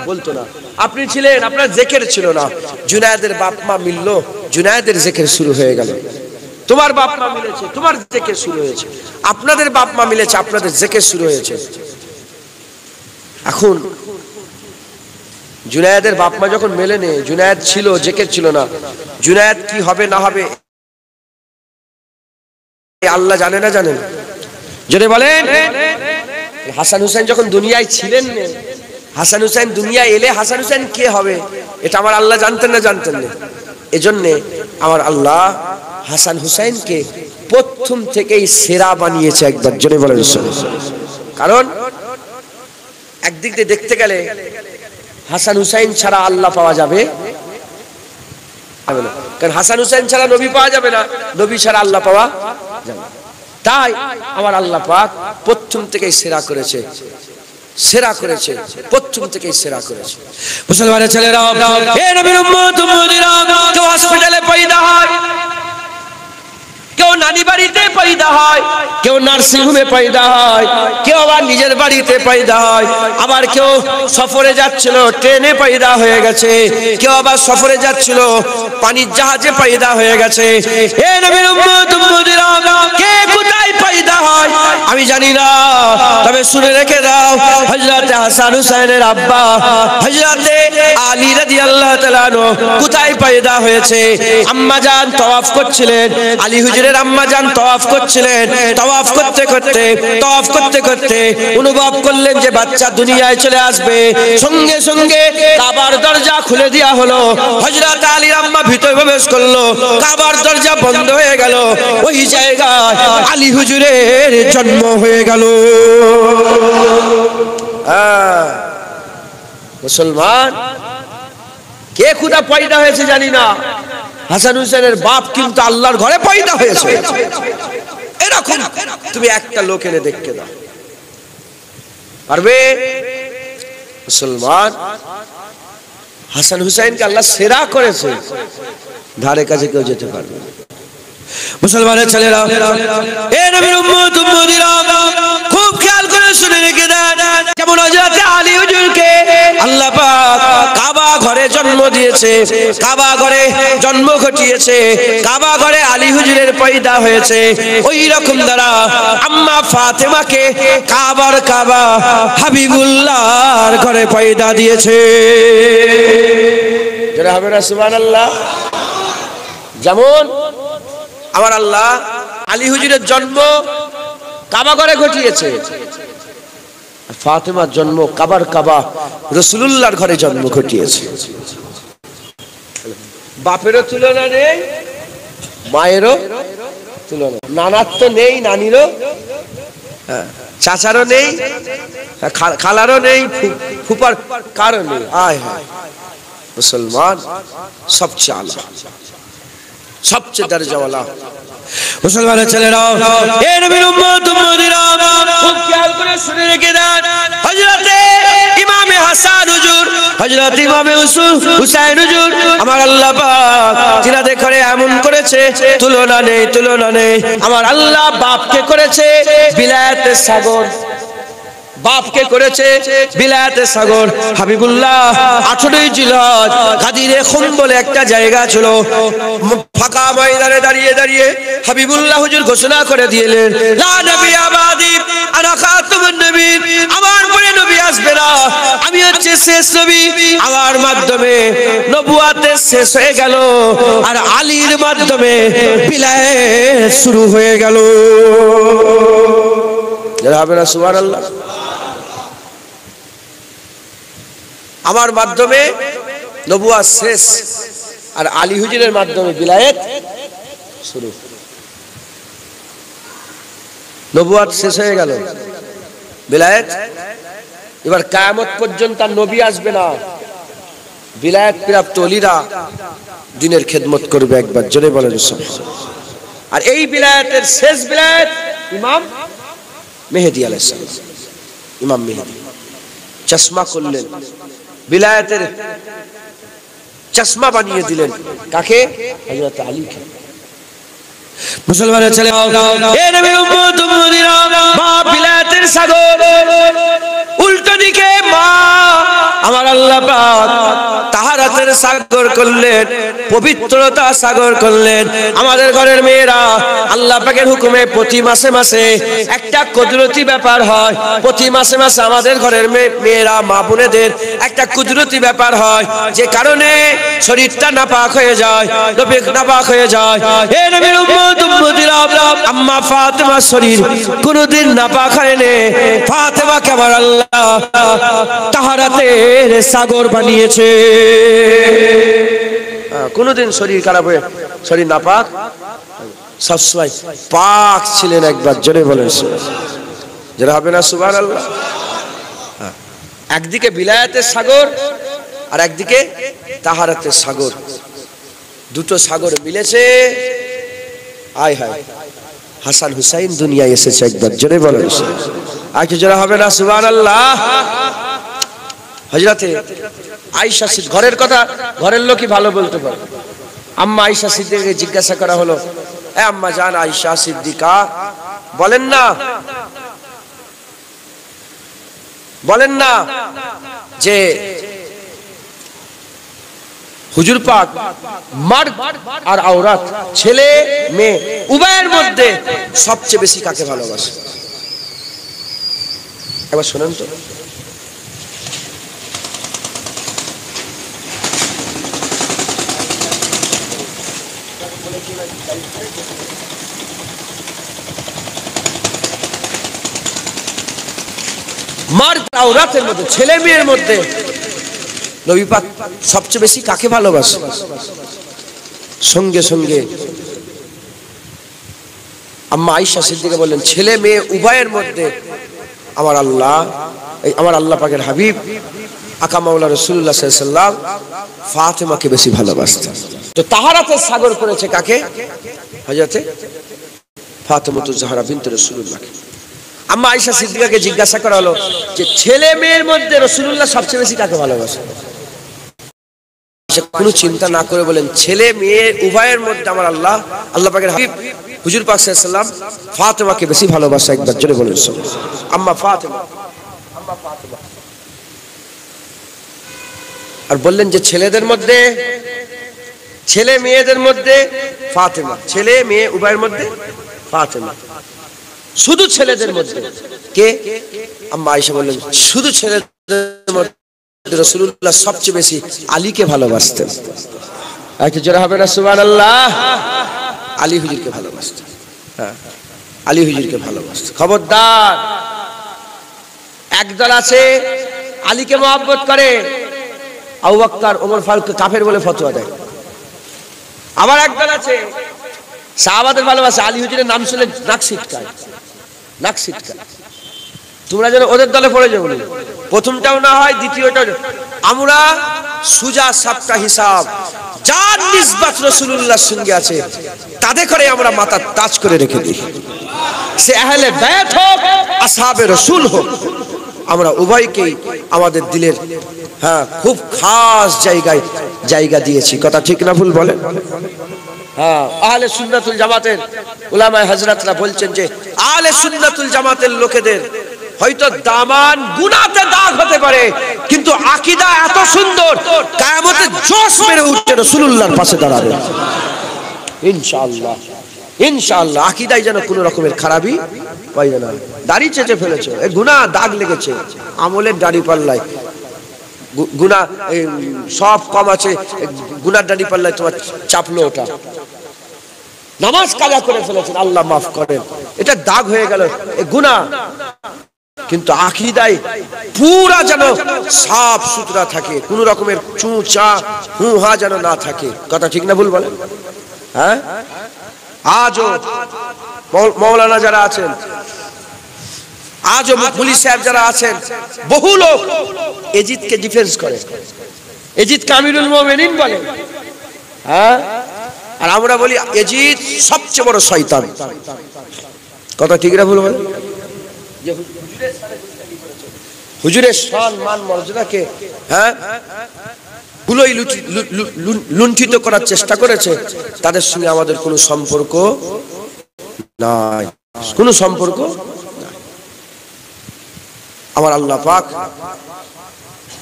বলতো না। আপনি ছিলেন, আপনার জিকির ছিল না। জুনায়েদের বাপ মা মিললো, জুনায়েদের জিকির শুরু হয়ে গেল। তোমার বাপ মা মিলেছে, তোমার জিকির শুরু হয়েছে। আপনাদের বাপ মা মিলেছে, আপনাদের জিকির শুরু হয়েছে। এখন জুনায়েদের বাপ মা যখন মেলেনি, জুনায়েদ ছিল, জিকির ছিল না। জুনায়েদ কি হবে না হবে আল্লাহ জানে না জানেন? যদি বলেন হাসান হুসাইন যখন দুনিয়ায় ছিলেন না, হাসান হুসাইন দুনিয়ায় এলে হাসান হুসাইন কে হবে এটা আমার আল্লাহ জানতেন না জানতেন না? এজন্য আমার আল্লাহ হাসান হুসাইনকে প্রথম থেকেই সেরা বানিয়েছে। একবার জোরে বলেন। কারণ একদিক দিয়ে দেখতে গেলে হাসান হুসাইন ছাড়া আল্লাহ পাওয়া যাবে না, কারণ হাসান হুসাইন ছাড়া নবী পাওয়া যাবে না, নবী ছাড়া আল্লাহ পাওয়া যাবে না। তাই আমার আল্লাহ পাক প্রথম থেকেই সেরা করেছে, সেরা করেছে, প্রথম থেকেই সেরা করেছে। মুসলমানের ছেলেরা, হে নবীর উম্মত উম্মতিরা, কেউ হসপিটালে পয়দা হয়, কেউ নানি বাড়িতে পয়দা হয়, কেউ নার্সিং হোমে পয়দা হয়, কেউ আবার নিজের বাড়িতে পয়দা হয়, আবার কেউ সফরে যাচ্ছিল ট্রেনে পয়দা হয়ে গেছে, কেউ আবার সফরে যাচ্ছিল পানির জাহাজে পয়দা হয়ে গেছে। হে নবীর উম্মত উম্মতিরা, কে কোথায় পয়দা হয় আমি জানি না, তবে শুনে রেখে দাও, হযরতে হাসান হুসাইনের আব্বা হযরতে আলী রাদিয়াল্লাহু তাআলা কোথায় পয়দা হয়েছে? আম্মা জান তওয়াফ করছিলেন, আলী হুজুরের আম্মা জান তওয়াফ করছিলেন। তওয়াফ করতে করতে অনুভব করলেন যে বাচ্চা দুনিয়ায় চলে আসবে। সঙ্গে সঙ্গে কাবার দরজা খুলে দেওয়া হলো। হযরত আলীর আম্মা ভিতরে প্রবেশ করলো, কাবার দরজা বন্ধ হয়ে গেল। ওই জায়গায় আলী হুজুরের জন্ম হয়ে গেল। মুসলমান, কে খুদা পয়দা হয়েছে জানি না, হাসান হুসেনের বাপ কিন্তু আল্লাহর ঘরে পয়দা হয়েছে। এরকম তুমি একটা লোক এনে দেখতে দাও, পারবে? মুসলমান, হাসান হুসাইনকে আল্লাহ সেরা করেছে, ধারে কাছে কেউ যেতে পারবে না। মুসলমানের ছেলেরা, এ নবীর উম্মত উম্মতিরা, খুব খেয়াল করে শুনে রেখে দেন, যেমন হযরত আলী হুজুরকে আল্লাহ পাক কাবা ঘরে জন্ম দিয়েছে, কাবা ঘরে জন্ম ঘটিয়েছে, কাবা ঘরে আলী হুজুরের পয়দা হয়েছে, ওই রকম দ্বারা আম্মা ফাতেমাকে কাবার কাবা হাবিবুল্লাহর ঘরে পয়দা দিয়েছে। যারা হবে না সুবহানাল্লাহ। যেমন আমার আল্লাহ আলী হুজুরের জন্ম কাবা ঘরে ঘটিয়েছে, ফাতেমার জন্ম কাবার কাবা রাসূলুল্লাহর ঘরে জন্ম ঘটিয়েছে। বাপেরও তুলনা নেই, মায়েরও তুলনা, নানার তো নেই, নানিরও, চাচারও নেই, খালারও নেই, ফুপার কারও নেই। আয় হায়, মুসলমান সবচেয়ে আলা, সবচেয়ে দরজাওয়ালা। মুসলমানের ছেলেরা, এ নবীর উম্মত উম্মতিরা, খুব খেয়াল করে শুনে রেখে দেন, হযরতে ইমামে হাসান হুজুর, হযরতে ইমামে হুসাইন হুজুর, আমার আল্লাহ পাক জিনাদের ঘরে এমন করেছে তুলনা নেই, তুলনা নেই। আমার আল্লাহ বাপকে করেছে বিলায়েতের সাগর, বাপকে করেছে বিলায়েতের সাগর। হাবিবুল্লাহ 18ই জিলহজ গাদিরে খুম বলে একটা জায়গা ছিল, ফাঁকা ময়দানে দাঁড়িয়ে দাঁড়িয়ে হাবিবুল্লাহ হুজুর ঘোষণা করে দিলেন, লা নবী আবাদি আনা খাতামুন নবীন, আমার পরে নবী আসবে না, আমি হচ্ছে শেষ নবী, আমার মাধ্যমে নবুয়াতের শেষ হয়ে গেল, আর আলীর মাধ্যমে বিলায়েত শুরু হয়ে গেল। যারা হবে না সুবহানাল্লাহ। আমার মাধ্যমে নবুয়াত শেষ, আর আলী হুজুরের মাধ্যমে বিলায়েত শুরু। নবুয়াত শেষ হয়ে গেল, বিলায়েত এবার কিয়ামত পর্যন্ত আর নবী আসবে না, বিলায়েত প্রাপ্ত ওলিরা দ্বীনের খেদমত করবে। একবার জোরে বলেন সুবহানাল্লাহ। আর এই বিলায়েতের শেষ বিলায়েত ইমাম মেহেদী আলাইহিস সালাম, ইমাম মেহেদী চশমা করলেন, বিলায়েতের চশমা বানিয়ে দিলেন কাকে? হযরত আলীকে। মুসলমানের ছেলে, এ নবীর উম্মত উম্মতিরা, মা বিলায়েতের সাগর, উল্টো দিকে মা আমার আল্লাহ পাক তাহারাতের সাগর করলেন, পবিত্রতা সাগর করলেন। আমাদের ঘরের মেয়েরা আল্লাহ পাকের হুকুমে প্রতি মাসে মাসে একটা কুদরতি ব্যাপার হয়, প্রতি মাসে মাসে আমাদের ঘরের মেয়েরা মা বোনেদের একটা কুদরতি ব্যাপার হয়, যে কারণে শরীরটা নাপাক হয়ে যায়, নাপাক হয়ে যায়। হে নবীর উম্মত উম্মতিরা, আম্মা ফাতেমার শরীর কোনদিন নাপাক হয়নি, ফাতেমাকে আমার আল্লাহ তাহারাতের সাগর বানিয়েছে। কোনদিন শরীর খারাপ হয়ে শরীর নাপাক, সবসময় পাক ছিলেন। একবার জোরে বলেন যারা হবে না সুবহানাল্লাহ। একদিকে বিলায়েতের সাগর আর একদিকে তাহারাতের সাগর, দুটো সাগর মিলেছে। আয় হায়, হাসান হুসাইন দুনিয়ায় এসেছে। একবার জোরে বলেন আজকে যারা হবে না সুবহানাল্লাহ। হযরতে আয়েশা সিদ্দিকা, ঘরের কথা ঘরের লোকই ভালো বলতে পারে। আম্মা আয়েশা সিদ্দিকাকে জিজ্ঞাসা করা হলো, এ আম্মা জান আয়েশা সিদ্দিকা, বলেন না যে হুজুর পাক মার্দ আর আওরাত, ছেলে মেয়ে উভয়ের মধ্যে সবচেয়ে বেশি কাকে ভালোবাসে? একবার শুনেন তো। মার আওরাতের মধ্যে, ছেলে মেয়ের মধ্যে নবী পাক সবচেয়ে বেশি কাকে ভালোবাসে? সঙ্গে সঙ্গে আম্মা আয়েশা সিদ্দিকা বললেন, ছেলে মেয়ে উভয়ের মধ্যে আমার আল্লাহ পাকের হাবিব আকা মাওলা রাসূলুল্লাহ সাল্লাল্লাহু আলাইহি ওয়াসাল্লাম ফাতেমাকে বেশি ভালোবাসতেন। তো তাহারাতের সাগর করেছে কাকে? হযরতে ফাতেমাতুজ জাহরা বিনত রাসূলুল্লাহ। আম্মা আয়েশা সিদ্দিকাকে জিজ্ঞাসা করা হলো যে ছেলে মেয়ের মধ্যে রাসূলুল্লাহ সবচেয়ে বেশি কাকে ভালোবাসে? কোনো চিন্তা না করে বলেন, ছেলে মেয়ে উভয়ের মধ্যে আমার আল্লাহ পাকের হাবিব হুজুর পাক সাল্লাল্লাহু আলাইহি ওয়াসাল্লাম ফাতেমাকে বেশি ভালোবাসে। একবার জোরে বলেন আম্মা ফাতেমা। আর বললেন যে ছেলেদের মধ্যে, ছেলে মেয়েদের মধ্যে ফাতেমা, ছেলে মেয়ে উভয়ের মধ্যে ফাতেমা। শুধু ছেলেদের মধ্যে কে? আম্মা আয়েশা বললেন শুধু ছেলেদের মধ্যে রাসূলুল্লাহ সবচেয়ে বেশি আলীকে ভালোবাসতেন। একটু জোরে হবে না সুবহানাল্লাহ? আলী হুজুরকে ভালোবাসতেন। হ্যাঁ, আলী হুজুরকে ভালোবাসতেন। খবরদার, একদল আছে আলীকে মহব্বত করে, আবু বকর ওমর ফারুককে কাফের বলে ফতোয়া দেয়। আবার একদল আছে সাহাবাদের ভালোবাসে, আলী হুজুরের নাম শুনলে নাক ছিটকায়। তোমরা যেন ওদের দলে পড়ে যাও। প্রথমটাও না হয়, দ্বিতীয়টা। আমরা সুজা সাপটা হিসাব, যার নিসবত রাসূলুল্লাহর সঙ্গে আছে তাদের করে আমরা মাথা তাজ করে রেখে দিই। সে আহলে বাইত হোক, আসহাবে রাসূল হোক, আমরা উভয়কেই আমাদের দিলের খুব খাস জায়গা দিয়েছি। কথা ঠিক না ভুল বলেন? আহলে সুন্নাতুল জামাতের উলামায়ে হযরতরা বলছেন যে আহলে সুন্নাতুল জামাতের লোকেদের হয়তো দামান গুনাতে দাগ হতে পারে, কিন্তু আকীদা এত সুন্দর, কিয়ামতে জোশ মেরে উঠে রাসূলুল্লাহর পাশে দাঁড়াবে ইনশাআল্লাহ। ইনশাআল্লাহ আকীদায় যেন কোনো রকমের খারাপি পাইবে না। দাড়ি চেঁচে ফেলেছো, এই গুনাহ দাগ লেগেছে, আমলের দাড়ি পাল্লায় গুনাহ সব কম আছে, গুনার দাড়ি পাল্লায় তোমার চাপলো ওটা। নামাজ কাজা করে ফেলেছেন, আল্লাহ মাফ করেন, এটা দাগ হয়ে গেল, এই গুনাহ। কিন্তু আকীদায় পুরা যেন সাফ সুতরা থাকে, কোন রকমের চুচা হুহা যেন না থাকে। কথা ঠিক না ভুল বলেন? হ্যাঁ, আজও মৌলানা যারা আছেন, আজও পুলিশ সাহেব যারা আছেন, বহু লোক এজিদকে ডিফেন্স করে, এজিদকে আমিরুল মুমিনিন বলে। হ্যাঁ, আর আমরা বলি এজিদ সবচেয়ে বড় শয়তান। কথা ঠিক না ভুল বলেন? হুজুরের সম্মান মান মর্যাদাকে লুণ্ঠিত করার চেষ্টা করেছে, তাদের সঙ্গে আমাদের কোনো সম্পর্ক নাই, কোনো সম্পর্ক নাই। আমার আল্লাহ পাক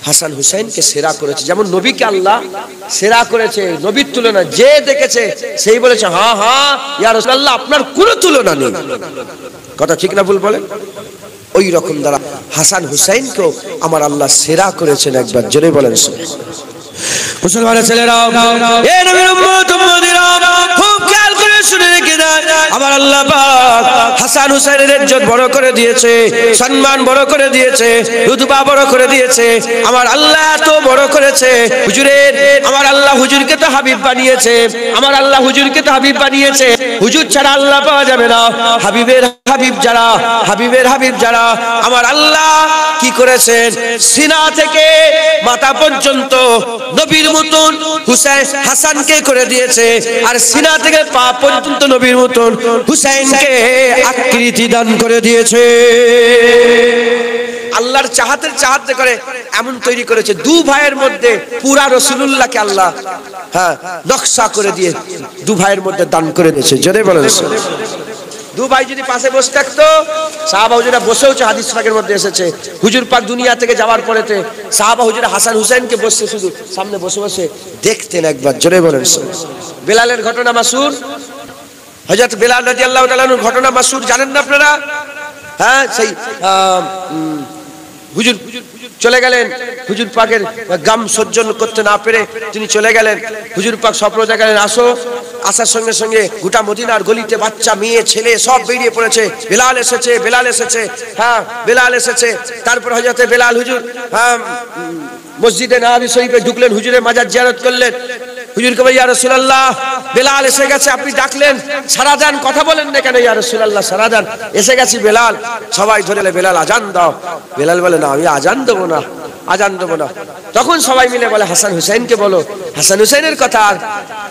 হাসান হুসাইনকে সেরা করেছে, যেমন নবীকে আল্লাহ সেরা করেছে। নবীর তুলনা যে দেখেছে সেই বলেছে হ্যাঁ হ্যাঁ ইয়া রাসূলুল্লাহ, আপনার কোনো তুলনা নেই। কথা ঠিক না ভুল বলেন? ওই রকম দ্বারা হাসান হুসাইনকেও আমার আল্লাহ সেরা করেছেন। একবার জোরে বলেন মুসলমানের ছেলেরা, এ নবীর উম্মত উম্মতিরা, খুব খেয়াল করে শুনে রেখে দেন, আমার আল্লাহ পাক হাসান হুসাইনের ইজ্জত বড় করে দিয়েছে, সম্মান বড় করে দিয়েছে, রুতবা বড় করে দিয়েছে। আমার আল্লাহ এত বড় করেছে হুজুরের, আমার আল্লাহ হুজুরকে তো হাবিব বানিয়েছে, আমার আল্লাহ হুজুরকে তো হাবিব বানিয়েছে। হুজুর ছাড়া আল্লাহ পাওয়া যাবে না। হাবিবের হাবিব যারা, হাবিবের হাবিব যারা, আমার আল্লাহ কি করেছেন, সিনা থেকে মাথা পর্যন্ত নবীর মতন হুসাইন হাসানকে করে দিয়েছে, আর সিনা থেকে পা পর্যন্ত নবীর মতন হুসাইনকে আকৃতি দান করে দিয়েছে। আল্লাহর চাহাতে করে এমন তৈরি করেছে, দু ভাইয়ের মধ্যে পুরা রাসূলুল্লাহকে আল্লাহ নকশা করে দিয়ে দু ভাইয়ের মধ্যে দান করে দিয়েছে। জোরে বলেন। দু ভাই যদি পাশে বসে থাকতো, সাহাবা হুজুরা বসেওছে, হাদিস পাকের মধ্যে এসেছে, হুজুর পাক দুনিয়া থেকে যাওয়ার পরেতে সাহাবা হুজুরা হাসান হুসাইনকে বসে শুধু সামনে বসে বসে দেখতেন। একবার জোরে বলেন। বেলালের ঘটনা মাসুর, হযরত বেলাল রাদিয়াল্লাহু তাআলা আনহুর ঘটনা মাসুর, জানেন না আপনারা? হ্যাঁ, সেই হুজুর চলে গেলেন, হুজুর পাকের গাম সহ্য করতে না পেরে তিনি চলে গেলেন। হুজুর পাক স্বপ্ন দেখালেন, আসো আসার সঙ্গে সঙ্গে গোটা মদিনার গলিতে বাচ্চা মেয়ে ছেলে সব বেরিয়ে পড়েছে, বেলাল এসেছে, বেলাল এসেছে, হ্যাঁ বেলাল এসেছে। তারপর হযরতে বেলাল হুজুর মসজিদে নববী শরীফে ঢুকলেন, হুজুরের মাজার জিয়ারত করলেন। হুজুরকে বলে, ইয়া রাসূলুল্লাহ বেলাল এসে গেছে, আপনি ডাকলেন, সারা দেন, কথা বলেন না কেন? ইয়া রাসূলুল্লাহ সারা দেন, এসে গেছি বেলাল। সবাই ধরে বেলাল আজান দাও। বেলাল বলে, না আমি আজান দেবো না, আজান দেবো না। তখন সবাই মিলে বলে, হাসান হুসাইনকে বলো। হাসান হুসাইনের কথা আর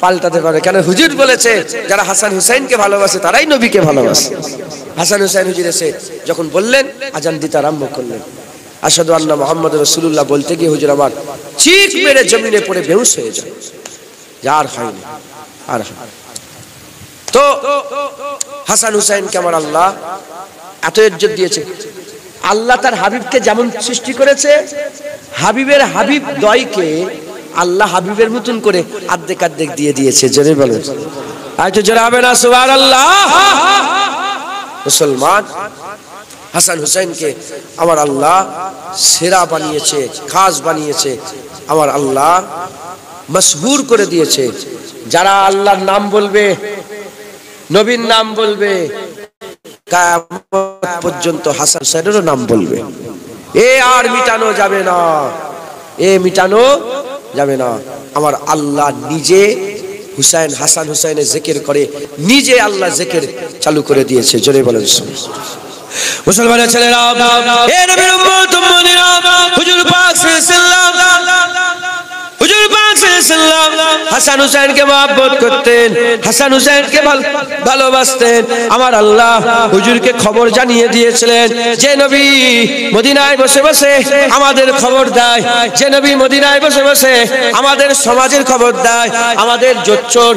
পাল্টাতে পারে কেন? হুজুর বলেছে যারা হাসান হুসাইনকে ভালোবাসে তারাই নবীকে ভালোবাসে। হাসান হুসাইন হুজুর এসে যখন বললেন, আজান দিতে আরম্ভ করলেন। আশহাদু আন্না মুহাম্মাদুর রাসূলুল্লাহ বলতে গিয়ে হুজুর আমার চিৎ মেরে জমিনে পড়ে বেহুশ হয়ে যায়। আর হয়নি, আর তো হাসান হুসাইনকে আমার আল্লাহ এত ইজ্জত দিয়েছে। আল্লাহ তার হাবিবকে যেমন সৃষ্টি করেছে, হাবিবের হাবিব দয়কে আল্লাহ হাবিবের মতন করে আর্ধেক আর্ধেক দিয়ে দিয়েছে। জোরে বলেন, আরেকটু জোরে হবে না সুবহানাল্লাহ? মুসলমান হাসান হুসাইনকে আমার আল্লাহ সেরা বানিয়েছে, খাস বানিয়েছে, আমার আল্লাহ মশহুর করে দিয়েছে। যারা আল্লাহর নাম বলবে, নবীর নাম বলবে, কিয়ামত পর্যন্ত হাসান হুসাইনেরও নাম বলবে। এ আর মিটানো যাবে না, এ মিটানো যাবে না। আমার আল্লাহ নিজে হুসাইন, হাসান হুসাইনের জিকির করে, নিজে আল্লাহ জিকির চালু করে দিয়েছে। জোরে বলেন মুসলমানের ছেলেরা, এ নবীর উম্মত উম্মতিরা, হুজুর পাক সাল্লাল্লাহু হাসান হুসাইনকে মহব্বত করতেন, হাসান হুসাইনকে ভালোবাসতেন। আমার আল্লাহ হুজুরকে খবর জানিয়ে দিয়েছিলেন, যে নবী মদিনায় বসে বসে আমাদের খবর দেয়, যে নবী মদিনায় বসে বসে আমাদের সমাজের খবর দেয়, আমাদের জোচ্চোর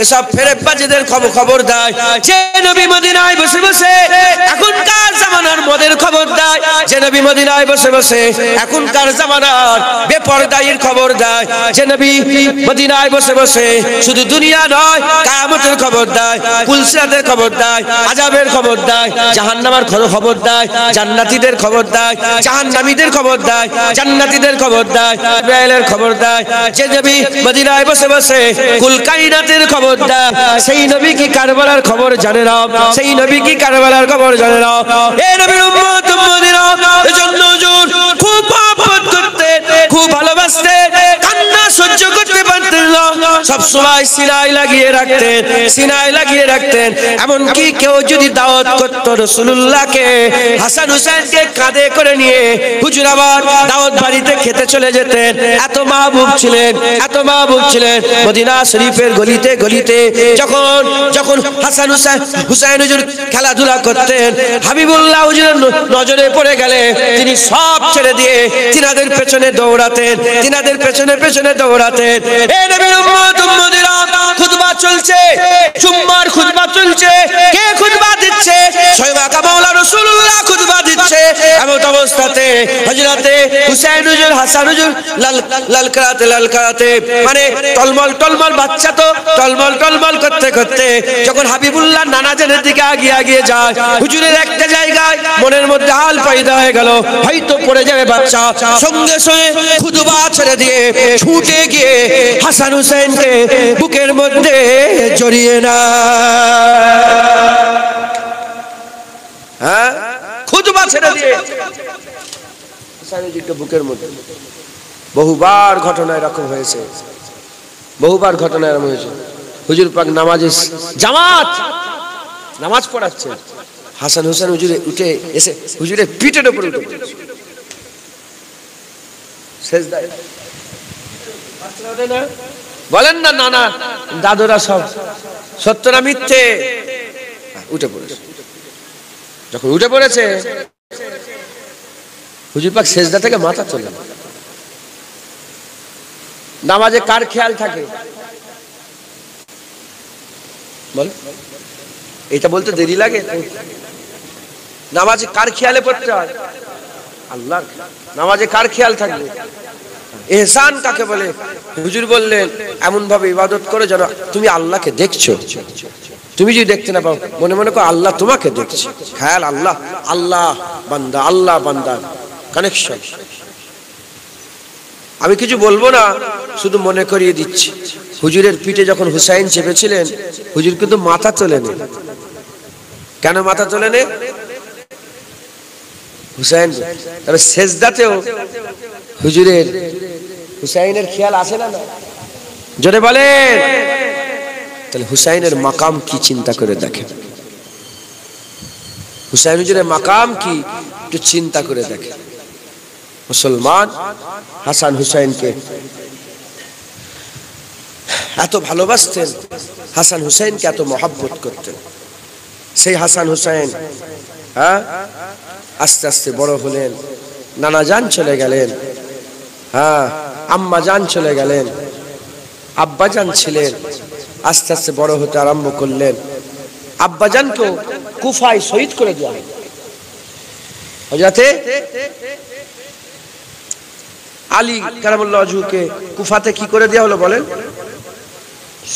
এসব ফেরেববাজীদের খবর দেয়, যে নবী মদিনায় বসে বসে এখনকার জামানার মদের খবর দেয়, যে নবী মদিনায় বসে বসে এখনকার জামানার বেপরদাইর খবর দেয়, যে নবী মদিনায় বসে বসে শুধু দুনিয়া নয় কিয়ামতের খবর দেয়, পুলসিরাতের খবর দেয়, আযাবের খবর দেয়, জাহান্নামের খবর দেয়, জান্নাতীদের খবর দেয়, জাহান্নামীদের খবর দেয়, জান্নাতীদের খবর দেয়, বেলালের খবর দেয়। যে নবী মদিনায় বসে বসে কুল কায়নাতের খবর দেয়, সেই নবী কি কারবালার খবর জানে না? সেই নবী কি কারবালার খবর জানে না? এই নবীর উম্মত উম্মতিরা, এজন্য হুজুর খুব মহব্বত করতেন, খুব ভালোবাসতেন, কান্না সহ্য করতে পারতেন না, সব সময় সিনায় লাগিয়ে রাখতেন, সিনায় লাগিয়ে রাখতেন। এমন কি কেউ যদি দাওয়াত করত রাসূলুল্লাহকে, হাসান হুসাইনকে কাঁধে করে নিয়ে হুজুর আবার দাওয়াত বাড়িতে খেতে চলে যেতেন। এত মাহবুব ছিলেন, এত মাহবুব ছিলেন। মদিনা শরীফের গলিতে গলিতে যখন হাসান হুসাইন হুজুর খেলাধুলা করতেন, হাবিবুল্লাহ হুজুরের নজরে পড়ে গেলে তিনি সব ছেড়ে দিয়ে তিনাদের পেছনে দৌড়াতেন, তিনাদের পেছনে পেছনে দৌড়াতেন। এই নবীর উম্মত উম্মতিরা, খুতবা চলছে, জুম্মার খুতবা চলছে, কে খুতবা দিচ্ছে? স্বয়ং আকা মাওলা রাসূলুল্লাহ খুতবা দিচ্ছে। এমন অবস্থাতে হযরতে হুসাইন হুজুর, হাসান হুজুর লালকারাতে মানে টলমল বাচ্চা তো টলমল করতে করতে যখন হাবিবুল্লাহ নানাজের দিকে আগিয়ে যায়, হুজুরের একটা জায়গায় মনের মধ্যে হাল পয়দা হয়ে গেল, হয়তো পড়ে যাবে বাচ্চা। সঙ্গে সঙ্গে খুতবা ছেড়ে দিয়ে ছুটে গিয়ে হাসান হুসাইনকে বুকের মধ্যে জড়িয়ে না, হ্যাঁ খুতবা ছেড়ে দিয়ে হুসাইনকে বুকের মধ্যে। বহুবার ঘটনা এরকম হয়েছে, বহুবার ঘটনা এরকম হয়েছে। হুজুর পাক নামাজে জামাত নামাজ পড়াচ্ছে, হাসান হুসাইন হুজুরে উঠে এসে হুজুরের পিঠের উপর উঠে সেজদায়। বলেন না নানা দাদুরা সব সত্য না মিথ্যে? উঠে পড়েছে। যখন উঠে পড়েছে হুজুর পাক সেজদা থেকে মাথা তুললেন। নামাজে কার খেয়াল থাকে? বল, এটা বলতে দেরি লাগে? নামাজে কার খেয়ালে পড়তে হয়? আল্লাহ। নামাজে কার খেয়াল থাকবে? ইহসান কাকে বলে? হুজুর বললেন এমন ভাবে ইবাদত করো যেন তুমি আল্লাহকে দেখছো। তুমি যদি দেখতে না পাও, মনে মনে করো আল্লাহ তোমাকে দেখছে। খেয়াল আল্লাহ, আল্লাহ বান্দা, আল্লাহ বান্দা কানেকশন। আমি কিছু বলবো না, শুধু মনে করিয়ে দিচ্ছি, হুজুরের পিঠে যখন হুসাইন চেপেছিলেন, হুজুর কিন্তু মাথা তোলেনি। কেন মাথা তোলেনি? হুসাইন, তবে সেজদাতেও হুজুরের হুসাইনের খেয়াল আসে না? জোরে বলেন। তাহলে হুসাইনের মাকাম কি চিন্তা করে দেখেন, হুসাইন হুজুরের মাকাম কি একটু চিন্তা করে দেখেন। মুসলমান হাসান হুসাইনকে এত ভালোবাসতেন, হাসান হুসাইনকে এত মহব্বত করতেন। সেই হাসান হুসাইন আস্তে আস্তে বড় হলেন, নানা জান চলে গেলেন, আম্মা জান চলে গেলেন, আব্বা জান ছিলেন, আস্তে আস্তে বড় হতে আরম্ভ করলেন। আব্বা জানকেও কুফায় শহীদ করে দেওয়া হয়। হযরত আলী কারামাল্লাহু ওয়াজহুকে কুফাতে কি করে দেওয়া হলো বলেন?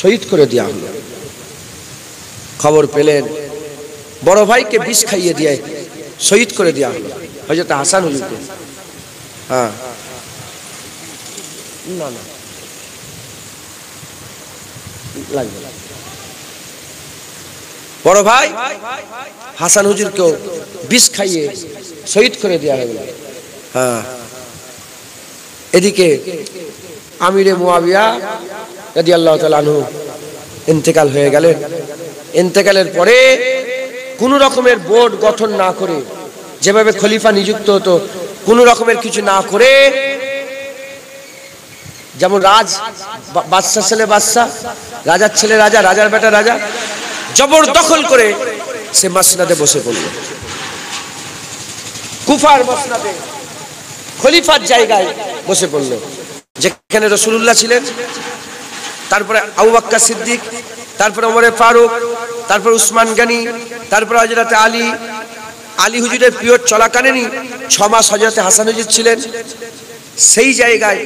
শহীদ করে দেওয়া হলো। খবর পেলেন বড় ভাইকে বিষ খাইয়ে দিয়ে শহীদ করে দেওয়া হলো হযরত হাসান হুজুরকে। না না লাগবে, বড় ভাই হাসান হুজুরকেও বিষ খাইয়ে শহীদ করে দেওয়া হলো। এদিকে আমিরে মুয়াবিয়া রাদিয়াল্লাহু তাআলা আনহু ইন্তেকাল হয়ে গেলেন। ইন্তেকালের পরে কোন রকমের বোর্ড গঠন না করে, যেভাবে খলিফা নিযুক্ত হতো কোন রকমের কিছু না করে, যেমন বাদশার ছেলে বাদশা, রাজার ছেলে রাজা, রাজার বেটা রাজা, জবরদখল করে সে মাসনাদে বসে পড়ল। কুফার মাসনাদে খলিফার জায়গায় বসে পড়ল, যেখানে রাসূলুল্লাহ ছিলেন, তারপরে আবু বকর সিদ্দিক, তারপরে ওমর ফারুক, তারপরে উসমান গনি, তারপরে হযরত আলী হুজুরের পিরিয়ড চলাকালীনই 6 মাস হযরত হাসান হুজুর ছিলেন। সেই জায়গায়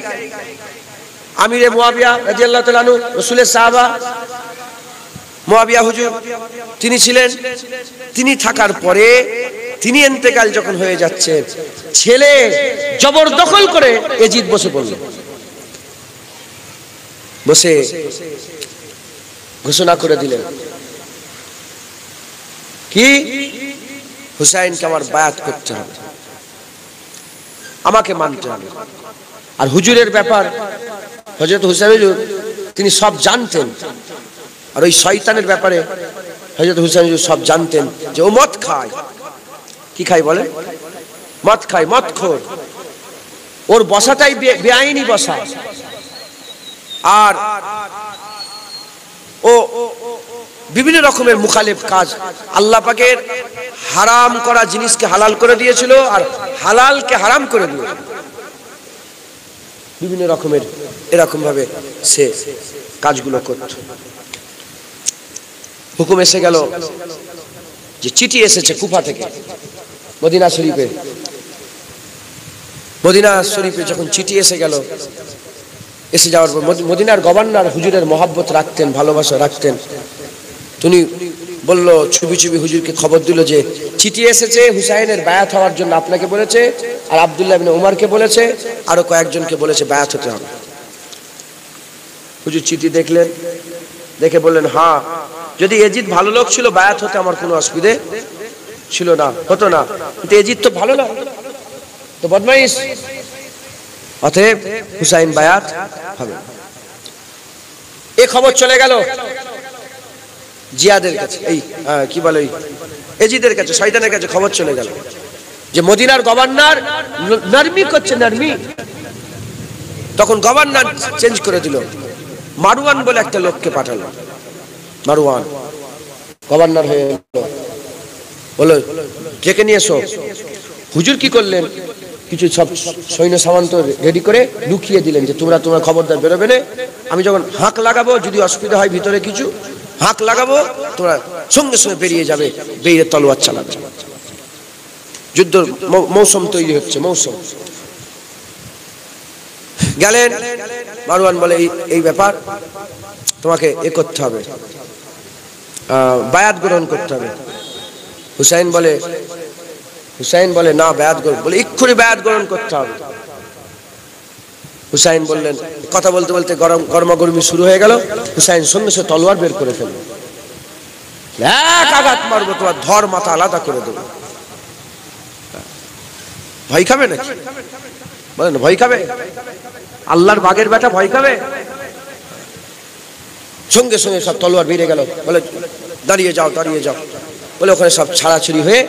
আমিরে মুয়াবিয়া রাদিয়াল্লাহু তাআলা আনহু, রাসূলের সাহাবা মুয়াবিয়া হুজুর তিনি ছিলেন। তিনি থাকার পরে তিনি ইন্তেকাল যখন হয়ে যাচ্ছে, ছেলে জবরদখল করে এজিদ বসে পড়ল। বসে ঘোষণা করে দিলেন, কি হুসাইনকে আমার বায়াত করতে হবে, আমাকে মানতে হবে। আর হুজুরের ব্যাপার, হযরত হুসাইন হুজুর তিনি সব জানতেন। আর ওই শয়তানের ব্যাপারে হযরত হুসাইন হুজুর সব জানতেন, যে ও মদ খায়। কি খায় বলে? মদ খায়, মদখোর। ওর বসাটাই বেআইনি বসা। আর ও বিভিন্ন রকমের মুখালিফ কাজ, আল্লাহ পাকের হারাম করা জিনিসকে হালাল করে দিয়েছিল, আর হালালকে হারাম করে দিয়েছিল। বিভিন্ন রকমের এরকম ভাবে সে কাজগুলো করত। হুকুম এসে গেল যে চিঠি এসেছে কুফা থেকে মদিনা শরীফে। মদিনা শরীফে যখন চিঠি এসে গেল, এসে যাওয়ার পর মদিনার গভর্নর হুজুরের মহব্বত রাখতেন, ভালোবাসা রাখতেন। তিনি বলল, ছুবি ছুবি হুজুরকে খবর দিল যে চিঠি এসেছে, হুসাইনের বায়াত হওয়ার জন্য আপনাকে বলেছে, আর আব্দুল্লাহ ইবনে উমরকে বলেছে, আরো কয়েকজনকে বলেছে বায়াত হতে হবে। হুজুর চিঠি দেখলেন, দেখে বললেন, হ্যাঁ, যদি এজিদ ভালো লোক ছিল বায়াত হতে আমার কোনো অসুবিধে ছিল না, হতো না। কিন্তু এজিদ তো ভালো না, তো বদমাইশ, অতএব হুসাইন বায়াত হবে। এই খবর চলে গেল জিয়াদের কাছে, এই কি বলে এজিদের কাছে, শয়তানের কাছে খবর চলে গেল যে মদিনার গভর্নর নরমি করছে, নরমি। তখন গভর্নর চেঞ্জ করে দিল, মারওয়ান বলে একটা লোককে পাঠালো। মারওয়ান গভর্নর হয়ে গেল, বলো ডেকে নিয়ে এসো। হুজুর কি করলেন, কিছু সব সৈন্য সামন্ত রেডি করে লুকিয়ে দিলেন যে তোমরা তোমার খবরদার বেরোবে না। আমি যখন হাঁক লাগাবো, যদি অসুবিধা হয় ভিতরে কিছু হাঁক লাগাবো, তোমরা সঙ্গে সঙ্গে বেরিয়ে যাবে, বেরিয়ে তলোয়ার চালাবে। যুদ্ধ মৌসুম তৈরি হচ্ছে, মৌসুম। গেলেন, মারওয়ান বলে এই ব্যাপার, তোমাকে এ করতে হবে, বায়াত গ্রহণ করতে হবে। হুসাইন বলে না, বায়াত গ্রহণ, বলে এক্ষুনি বায়াত গ্রহণ করতে হবে। হুসাইন বললেন, কথা বলতে বলতে গরমাগরমি শুরু হয়ে গেল। হুসাইন সঙ্গে সঙ্গে তলোয়ার বের করে ফেলল, এক আঘাত মারবো তোমার ধর মাথা আলাদা করে দেবো। ভয় খাবে নাকি? বলেন ভয় খাবে? আল্লাহর বাগের বেটা ভয় খাবে? সঙ্গে সঙ্গে সব তলোয়ার বেরিয়ে গেল, বলে দাঁড়িয়ে যাও দাঁড়িয়ে যাও বলে ওখানে সব ছাড়াছড়ি হয়ে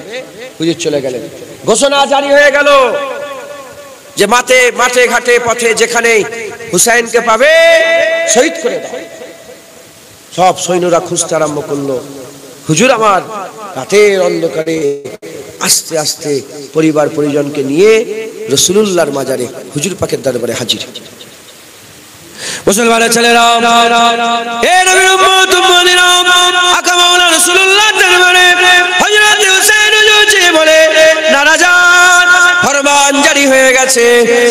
হুজুর চলে গেলেন। ঘোষণা জারি হয়ে গেল যে মাঠে ঘাটে পথে যেখানে হুসাইনকে পাবে শহীদ করে দাও। সব সৈন্যরা খুঁজতে আরম্ভ করলো। হুজুর আমার রাতের অন্ধকারে আস্তে আস্তে পরিবার পরিজনকে নিয়ে রাসূলুল্লাহর মাজারে হুজুর পাকের দরবারে হাজির। মুসলমানের ছেলেরা, এ নবীর উম্মত উম্মতিরা, আকা মাওলানা রাসূলুল্লাহর দরবারে হযরত হুসাইন হুজুর বলে, নানা জান ফরমান জারি হয়ে গেছে,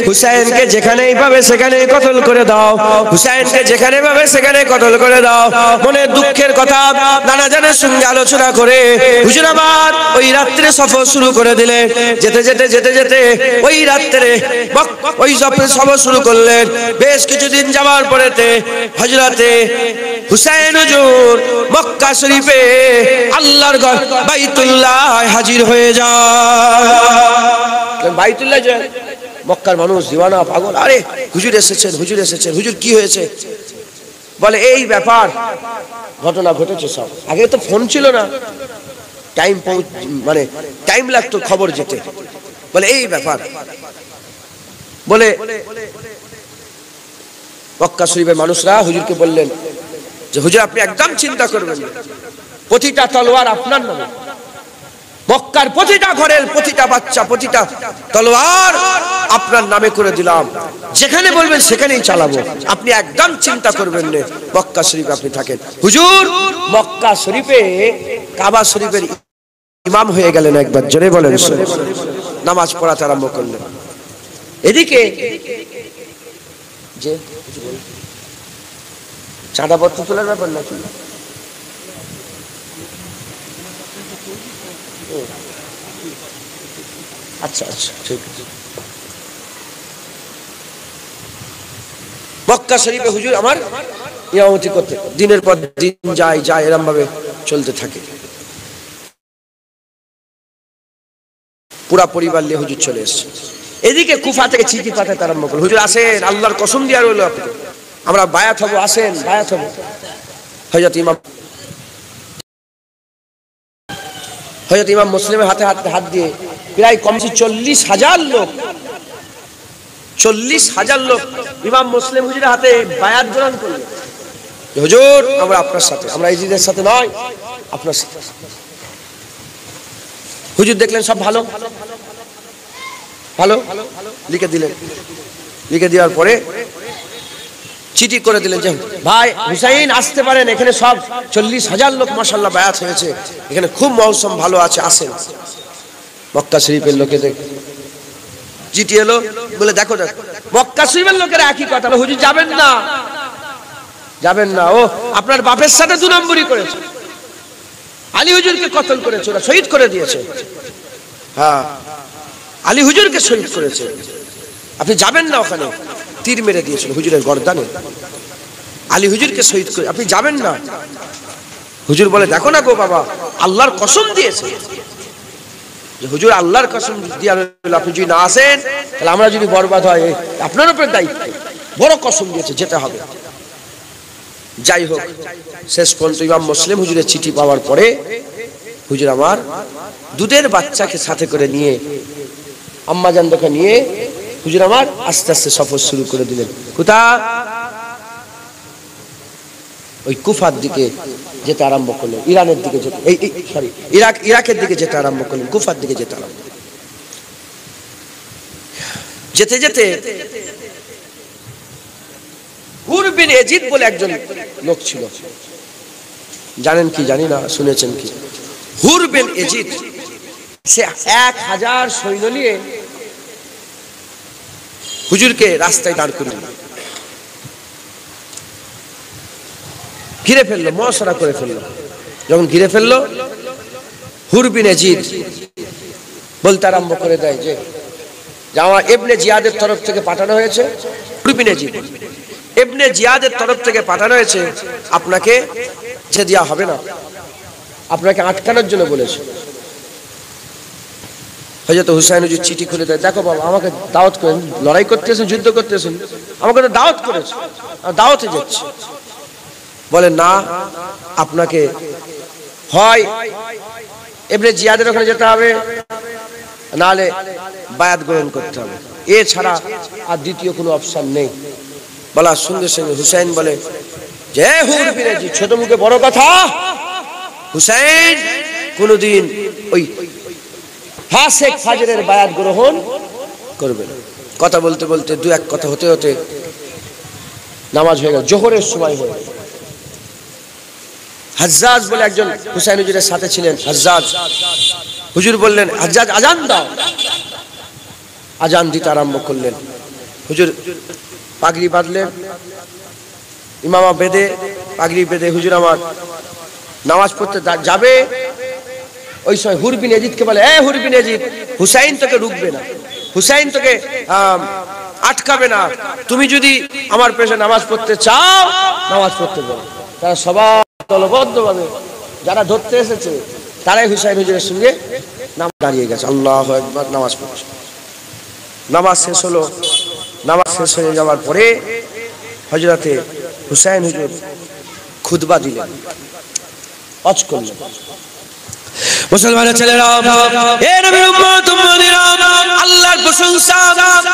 হুসাইনকে যেখানেই পাবে সেখানেই কতল করে দাও, হুসাইনকে যেখানে পাবে সেখানে কতল করে দাও। মনে দুঃখের কথা নানা জানের সঙ্গে আলোচনা করে হুজুর আমার ওই রাত্রে সফর শুরু করে দিলে। যেতে যেতে যেতে যেতে ওই রাত্রে ওই সফর শুরু করলেন। বেশ কিছুদিন যাওয়ার পরেতে হযরতে হুসাইন হুজুর মক্কা শরীফে আল্লাহর ঘর বাইতুল্লাহ হাজির হয়ে যায়। বাইতুল্লাহ যায়, মক্কার মানুষ দিওয়ানা পাগল, আরে হুজুর এসেছেন হুজুর এসেছেন, হুজুর কি হয়েছে? বলে এই ব্যাপার ঘটনা ঘটেছে সব। আগে তো ফোন ছিল না, টাইম লাগতো খবর যেতে। বলে এই ব্যাপার, বলে মক্কা শরীফের মানুষরা হুজুরকে বললেন যে হুজুর আপনি একদম চিন্তা করবেন না, প্রতিটা তলোয়ার আপনার নামে, মক্কার প্রতিটা ঘরের প্রতিটা বাচ্চা প্রতিটা তলোয়ার আপনার নামে করে দিলাম, যেখানে বলবেন সেখানেই চালাবো, আপনি একদম চিন্তা করবেন না, মক্কা শরীফে আপনি থাকেন। হুজুর মক্কা শরীফে কাবা শরীফের ইমাম হয়ে গেলেন একবার, জোরে বলেন, নামাজ পড়াতে আরম্ভ করলেন। এদিকে যে চাঁদাপত্র তোলার ব্যাপার নাকি? আচ্ছা আচ্ছা ঠিক আছে। মক্কা শরীফে হুজুর আমার ইমামতি করতে, দিনের পর দিন যায় এরকম ভাবে চলতে থাকে। পুরা পরিবার নিয়ে হুজুর চলে এসছে। এদিকে কুফা থেকে চিঠি পাঠাতে আরম্ভ করল, হুজুর আসেন, আল্লাহর কসম দিয়া রইল আমরা বায়াত হব, আসেন বায়াত হব। হযরত ইমাম মুসলিমের হাতে হাত দিয়ে প্রায় কমসে 40,000 লোক, 40,000 লোক ইমাম মুসলিম হুজুরের হাতে বায়াত গ্রহণ করলেন। হুজুর আমরা আপনার সাথে, আমরা ইজিদের সাথে নয়, আপনার সাথে। হুজুর দেখলেন সব ভালো ভালো লিখে দিলেন। লিখে দেওয়ার পরে চিঠি করে দিলেন যে ভাই হুসাইন আসতে পারেন, এখানে সব 40,000 লোক মাশাআল্লাহ বায়াত হয়েছে, এখানে খুব মৌসুম ভালো আছে, আসেন। মক্কা শরীফের লোকেদের চিঠি এলো, বলে দেখো মক্কা শরীফের লোকেরা একই কথা, হুজুর যাবেন না, যাবেন না, ও আপনার বাপের সাথে 2 নম্বরই করেছে, আলী হুজুরকে কতল করেছে, ওরা শহীদ করে দিয়েছে। হ্যাঁ আলী হুজুরকে শহীদ করেছে, আপনি যাবেন না, ওখানে তীর মেরে দিয়েছিল হুজুরের গর্দানে, আলী হুজুরকে শহীদ করে আপনি যাবেন না। হুজুর বলে দেখো না গো বাবা, আল্লাহর কসম দিয়েছে যে হুজুর আল্লাহর কসম দিয়ে আপনি যদি না আসেন তাহলে আমরা যদি বরবাদ হয় আপনার উপরে দায়িত্ব, বড় কসম দিয়েছে, যেতে হবে। যাই হোক শেষ পর্যন্ত ইমাম মুসলিম হুজুরের চিঠি পাওয়ার পরে হুজুর আমার দুধের বাচ্চাকে সাথে করে নিয়ে, আম্মাজানকে নিয়ে হুজুর আমার আস্তে আস্তে সফর শুরু করে দিলেন। কোথা? ওই কুফার দিকে যেতে আরম্ভ করলেন, ইরানের দিকে যেতে, ইরাকের দিকে যেতে আরম্ভ করলেন, কুফার দিকে যেতে আরম্ভ। যেতে যেতে হুর বিন ইয়াজিদ বলে একজন লোক ছিল, জানেন কি জানি না, শুনেছেন কি? হুর বিন ইয়াজিদ সে 1000 সৈন্য নিয়ে হুজুরকে রাস্তায় দাঁড় করিয়ে ঘিরে ফেললো, মশারা করে ফেললো। যখন ঘিরে ফেললো, হুর বিন ইয়াজিদ বলতে আরম্ভ করে দেয় যে যে আমার ইবনে জিয়াদের তরফ থেকে পাঠানো হয়েছে, ইবনে জিয়াদের তরফ থেকে পাঠানো হয়েছে, আপনাকে যে দেওয়া হবে না, আপনাকে আটকানোর জন্য বলেছে। হযরত হুসাইন হুজুর চিঠি খুলে দেয়, দেখো বাবা আমাকে দাওয়াত করেন, লড়াই করতেছেন, যুদ্ধ করতেছেন, আমাকে তো দাওয়াত করেছে, দাওয়াতে যাচ্ছে। বলে না, আপনাকে হয় ইবনে জিয়াদের ওখানে যেতে হবে, নালে বায়াত গ্রহণ করতে হবে, এছাড়া আর দ্বিতীয় কোনো অপশন নেই। বলার সঙ্গে সঙ্গে হুসাইন বলে যে হুর বিনেজি, ছোট মুখে বড় কথা। হুসাইন কোনদিন ওই ফাসেক ফাজরের বায়াত গ্রহণ করবে না। কথা বলতে বলতে দু এক কথা হতে হতে নামাজ হয়ে গেল, জোহরের সময় হয়ে গেল। হাজ্জাজ বলে একজন হুসাইন হুজুরের সাথে ছিলেন, হাজ্জাজ হুজুর বললেন হাজ্জাজ আজান দাও। আজান দিতে আরম্ভ করলেন। হুজুর পাগড়ি বাঁধলেন, ইমামা বেঁধে পাগড়ি বেঁধে হুজুর আমার নামাজ পড়তে যাবে। ওই সময় হুর বিন ইয়াজিদকে বলে, এ হুর বিন ইয়াজিদ, হুসাইন তোকে রুকবে না, হুসাইন তোকে আটকাবে না, তুমি যদি আমার পেছনে নামাজ পড়তে চাও নামাজ পড়তে বলো। তারা সবাই দলবদ্ধভাবে যারা ধরতে এসেছে তারাই হুসাইন হুজুরের সঙ্গে নামাজ দাঁড়িয়ে গেছে। আল্লাহু আকবার, নামাজ পড়ছে। নামাজ শেষ হলো। নামাজ শেষ হয়ে যাওয়ার পরে হযরতে হুসাইন হুজুর খুতবা দিলেন, ওয়াজ করলেন। মুসলমানের ছেলেরা, হে নবীর উম্মত উম্মতিরা, আল্লাহর প্রশংসা,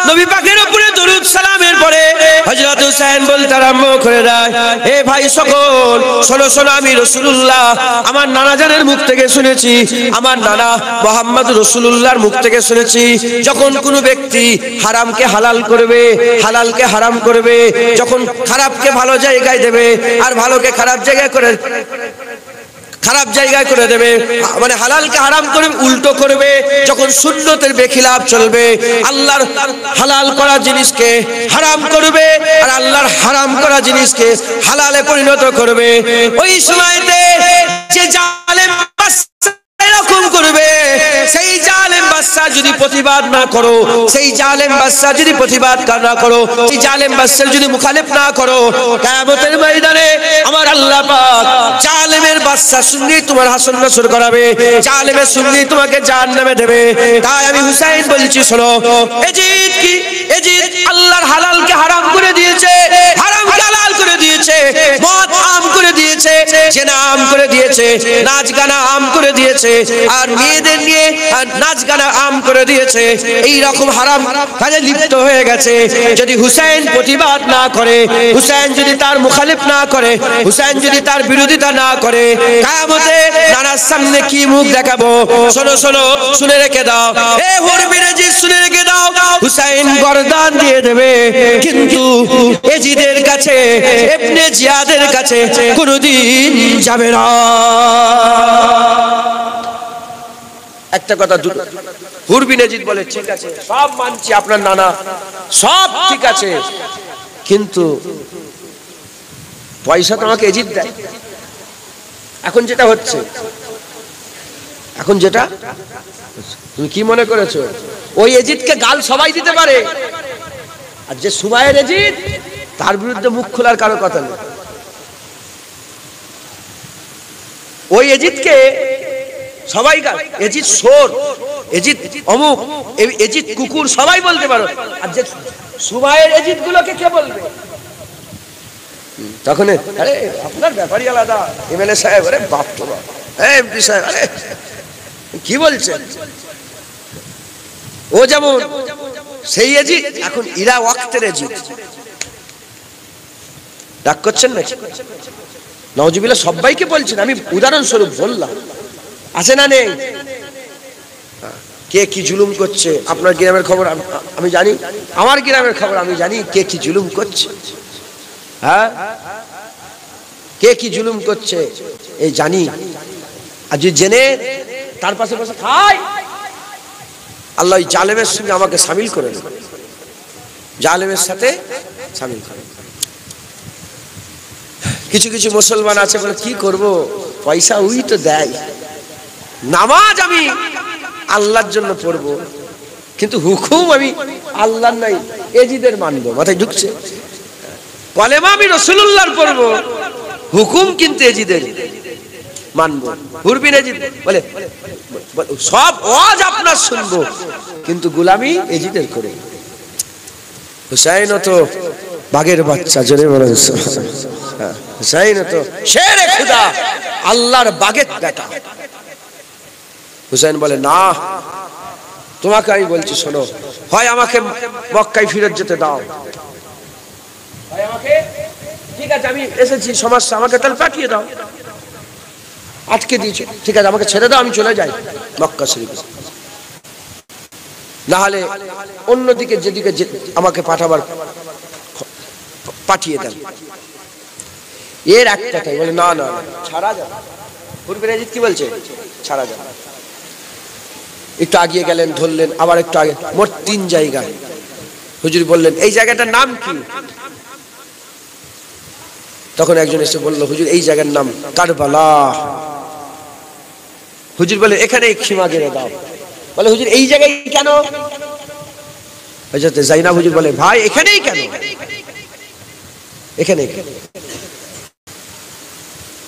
নবী পাকের উপরে দরুদ সালামের পরে হযরত হুসাইন বলতে আরম্ভ করে দেয়, হে ভাই সকল, শোনো শোনো, আমি রাসূলুল্লাহ আমার নানা জানের মুখ থেকে শুনেছি, আমার নানা মুহাম্মদ রাসূলুল্লাহর মুখ থেকে শুনেছি, যখন কোনো ব্যক্তি হারামকে হালাল করবে, হালালকে হারাম করবে, যখন খারাপকে ভালো জায়গায় দেবে আর ভালোকে খারাপ জায়গায় করে খারাপ জায়গায় করে দেবে, মানে হালালকে হারাম করে উল্টো করবে, যখন সুন্নতের বেখিলাফ চলবে, আল্লাহর হালাল করা জিনিসকে হারাম করবে আর আল্লাহর হারাম করা জিনিসকে হালালে পরিণত করবে, ওই সময়তে যে জালেম এরকম করবে, সেই জালেম বাদশা যদি প্রতিবাদ না করো, সেই জালেম বাদশা যদি প্রতিবাদ না করো, সেই জালেম বাদশার যদি মুখালিফ না করো, কিয়ামতের ময়দানে আমার আল্লাহ পাক জালেমের বাদশার সঙ্গে তোমার হাসর নাসর করাবে, জালেমের সঙ্গে তোমাকে জাহান্নামে দেবে। তাই আমি হুসাইন বলছি, শোনো, এজিদ কি এজিদ আল্লাহর হালালকে হারাম করে দিয়েছে, হারামকে হালাল করে দিয়েছে, মদ আম করে দিয়েছে, জেনা আম করে দিয়েছে, নাচ গানা আম করে দিয়েছে, আর মেয়েদের নিয়ে নাচ গানা আম করে দিয়েছে। এই রকম হারাম কাজে লিপ্ত হয়ে গেছে। যদি হুসাইন প্রতিবাদ না করে, হুসাইন যদি তার মুখালিফ না করে, হুসাইন যদি তার বিরোধিতা না করে, কিয়ামতে নানার সামনে কি মুখ দেখাবো? শোনো শোনো, শুনে রেখে দাও, হে হুর বিন ইয়াজিদ, শুনে রেখে দাও, হুসাইন গর্দান দিয়ে দেবে, কিন্তু এজিদের কাছে, ইবনে জিয়াদের কাছে কোনোদিন যাবে না। একটা কথা, হুর বিন ইয়াজিদ বলে, ঠিক আছে সব মানছি, আপনার নানা সব ঠিক আছে, কিন্তু পয়সা তো আমাকে এজিদ দেয়। এখন যেটা হচ্ছে, এখন যেটা তুমি কি মনে করেছো, ওই এজিদকে গাল সবাই দিতে পারে, আর যে সুমাইয়ের এজিদ তার বিরুদ্ধে মুখ খোলার কারো কথা নেই। ওই এজিদকে সবাই গাল, এজিদ সোর, এজিদ অমুক, এজিদ কুকুর, সবাই বলতে পারো, আর যে সুমাইয়ের এজিদ গুলোকে কে বলবে? তখন আরে আপনার ব্যাপারই আলাদা, এমএলএ সাহেব, আরে বাপ তো বাপ, এমপি সাহেব, আরে কি বলছেন? ও যেমন সেই এজিদ, এখন ইরা ওয়াক্তের এজিদ। রাগ করছেন নাকি? নাউজুবিল্লাহ, সবাইকে বলছেন, আমি উদাহরণস্বরূপ বললাম, আছে না নেই? কে কি জুলুম করছে আপনার গ্রামের খবর আমি জানি, আমার গ্রামের খবর আমি জানি, কে কি জুলুম করছে, হ্যাঁ কে কি জুলুম করছে এই জানি। আর যদি জেনে তার পাশে বসে খাই, আল্লাহ জালেমের সঙ্গে আমাকে শামিল করে দেন, জালেমের সাথে শামিল করে। কিছু কিছু মুসলমান আছে বলে, কি করব, পয়সা ওই তো দেয়, নামাজ আমি আল্লাহর জন্য পড়বো, কিন্তু হুকুম আমি আল্লাহর নাই, এজিদের মানবো। মাথায় ঢুকছে? কলেমা আমি রাসূলুল্লাহর পড়বো, হুকুম কিন্তু এজিদের মানবো। হুরবিন এজিদ বলে সব ওয়াজ আপনার শুনবো, কিন্তু গোলামি এজিদের করে। হুসাইন তো বাঘের বাচ্চা, জোরে বলেন সুবহানাল্লাহ। হুসাইন তো শেরে খুদা, আল্লাহর বাঘের বেটা। হুসাইন বলে না, তোমাকে আমি বলছি শোনো, হয় আমাকে মক্কায় ফিরত যেতে দাও, হয় আমাকে, ঠিক আছে আমি এসেছি সমস্যা, আমাকে তাহলে পাঠিয়ে দাও, আটকে দিয়েছো, ঠিক আছে আমাকে ছেড়ে দাও, আমি চলে যাই মক্কা শরীফে, না হলে অন্যদিকে যেদিকে আমাকে পাঠাবার পাঠিয়ে দেন। এর এক কথাই বলে না না ছাড়া যাবে। হুরবিন এজিদ কি বলছে? ছাড়া যাবে। একটু আগিয়ে গেলেন, ধরলেন, আবার একটু আগে, মোট 3 জায়গা। হুজুর বললেন এই জায়গাটার নাম কি? তখন একজন এসে বলল হুজুর এই জায়গার নাম কারবালা। হুজুর বলে এখানেই খিমা গেড়ে দাও। বলে হুজুর এই জায়গায় কেন? হযরত যায়নাব হুজুর বলে ভাই এখানেই কেন?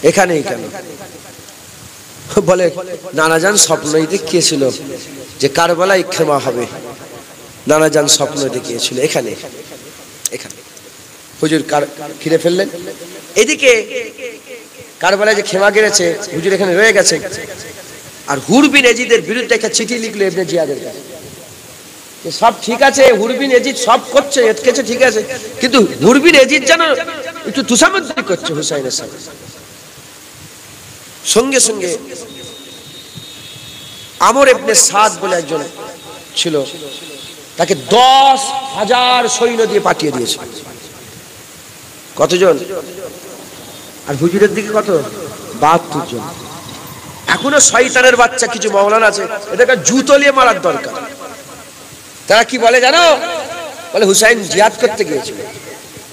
এখানেই কেন? বলে নানাজান স্বপ্ন দেখিয়েছিল যে কারবালায় ক্ষমা হবে, নানাজান স্বপ্ন দেখিয়েছিল এখানে। হুজুর ফিরে ফেললেন। এদিকে কারবালায় যে ক্ষমা গেড়েছে, হুজুর এখানে রয়ে গেছে। আর হুরবিন এজিদের বিরুদ্ধে একটা চিঠি লিখলো ইবনে জিয়াদের কাছে, সব ঠিক আছে, হুরবিন এজিদ সব করছে, এটকেছে, ঠিক আছে, কিন্তু হুরবিন এজিদ যেন একটু তুষামদ্দি করছে হুসাইনের সাথে। সঙ্গে সঙ্গে আমর ইবনে সাদ বলে একজন ছিল, তাকে 10,000 সৈন্য দিয়ে পাঠিয়ে দিয়েছে। কতজন? আর হুজুরের দিকে কত? 72 জন। এখনো শয়তানের বাচ্চা কিছু মাওলানা আছে, এদেরকে জুতো নিয়ে মারার দরকার। তারা কি বলে জানো? বলে হুসাইন জিহাদ করতে গিয়েছিল।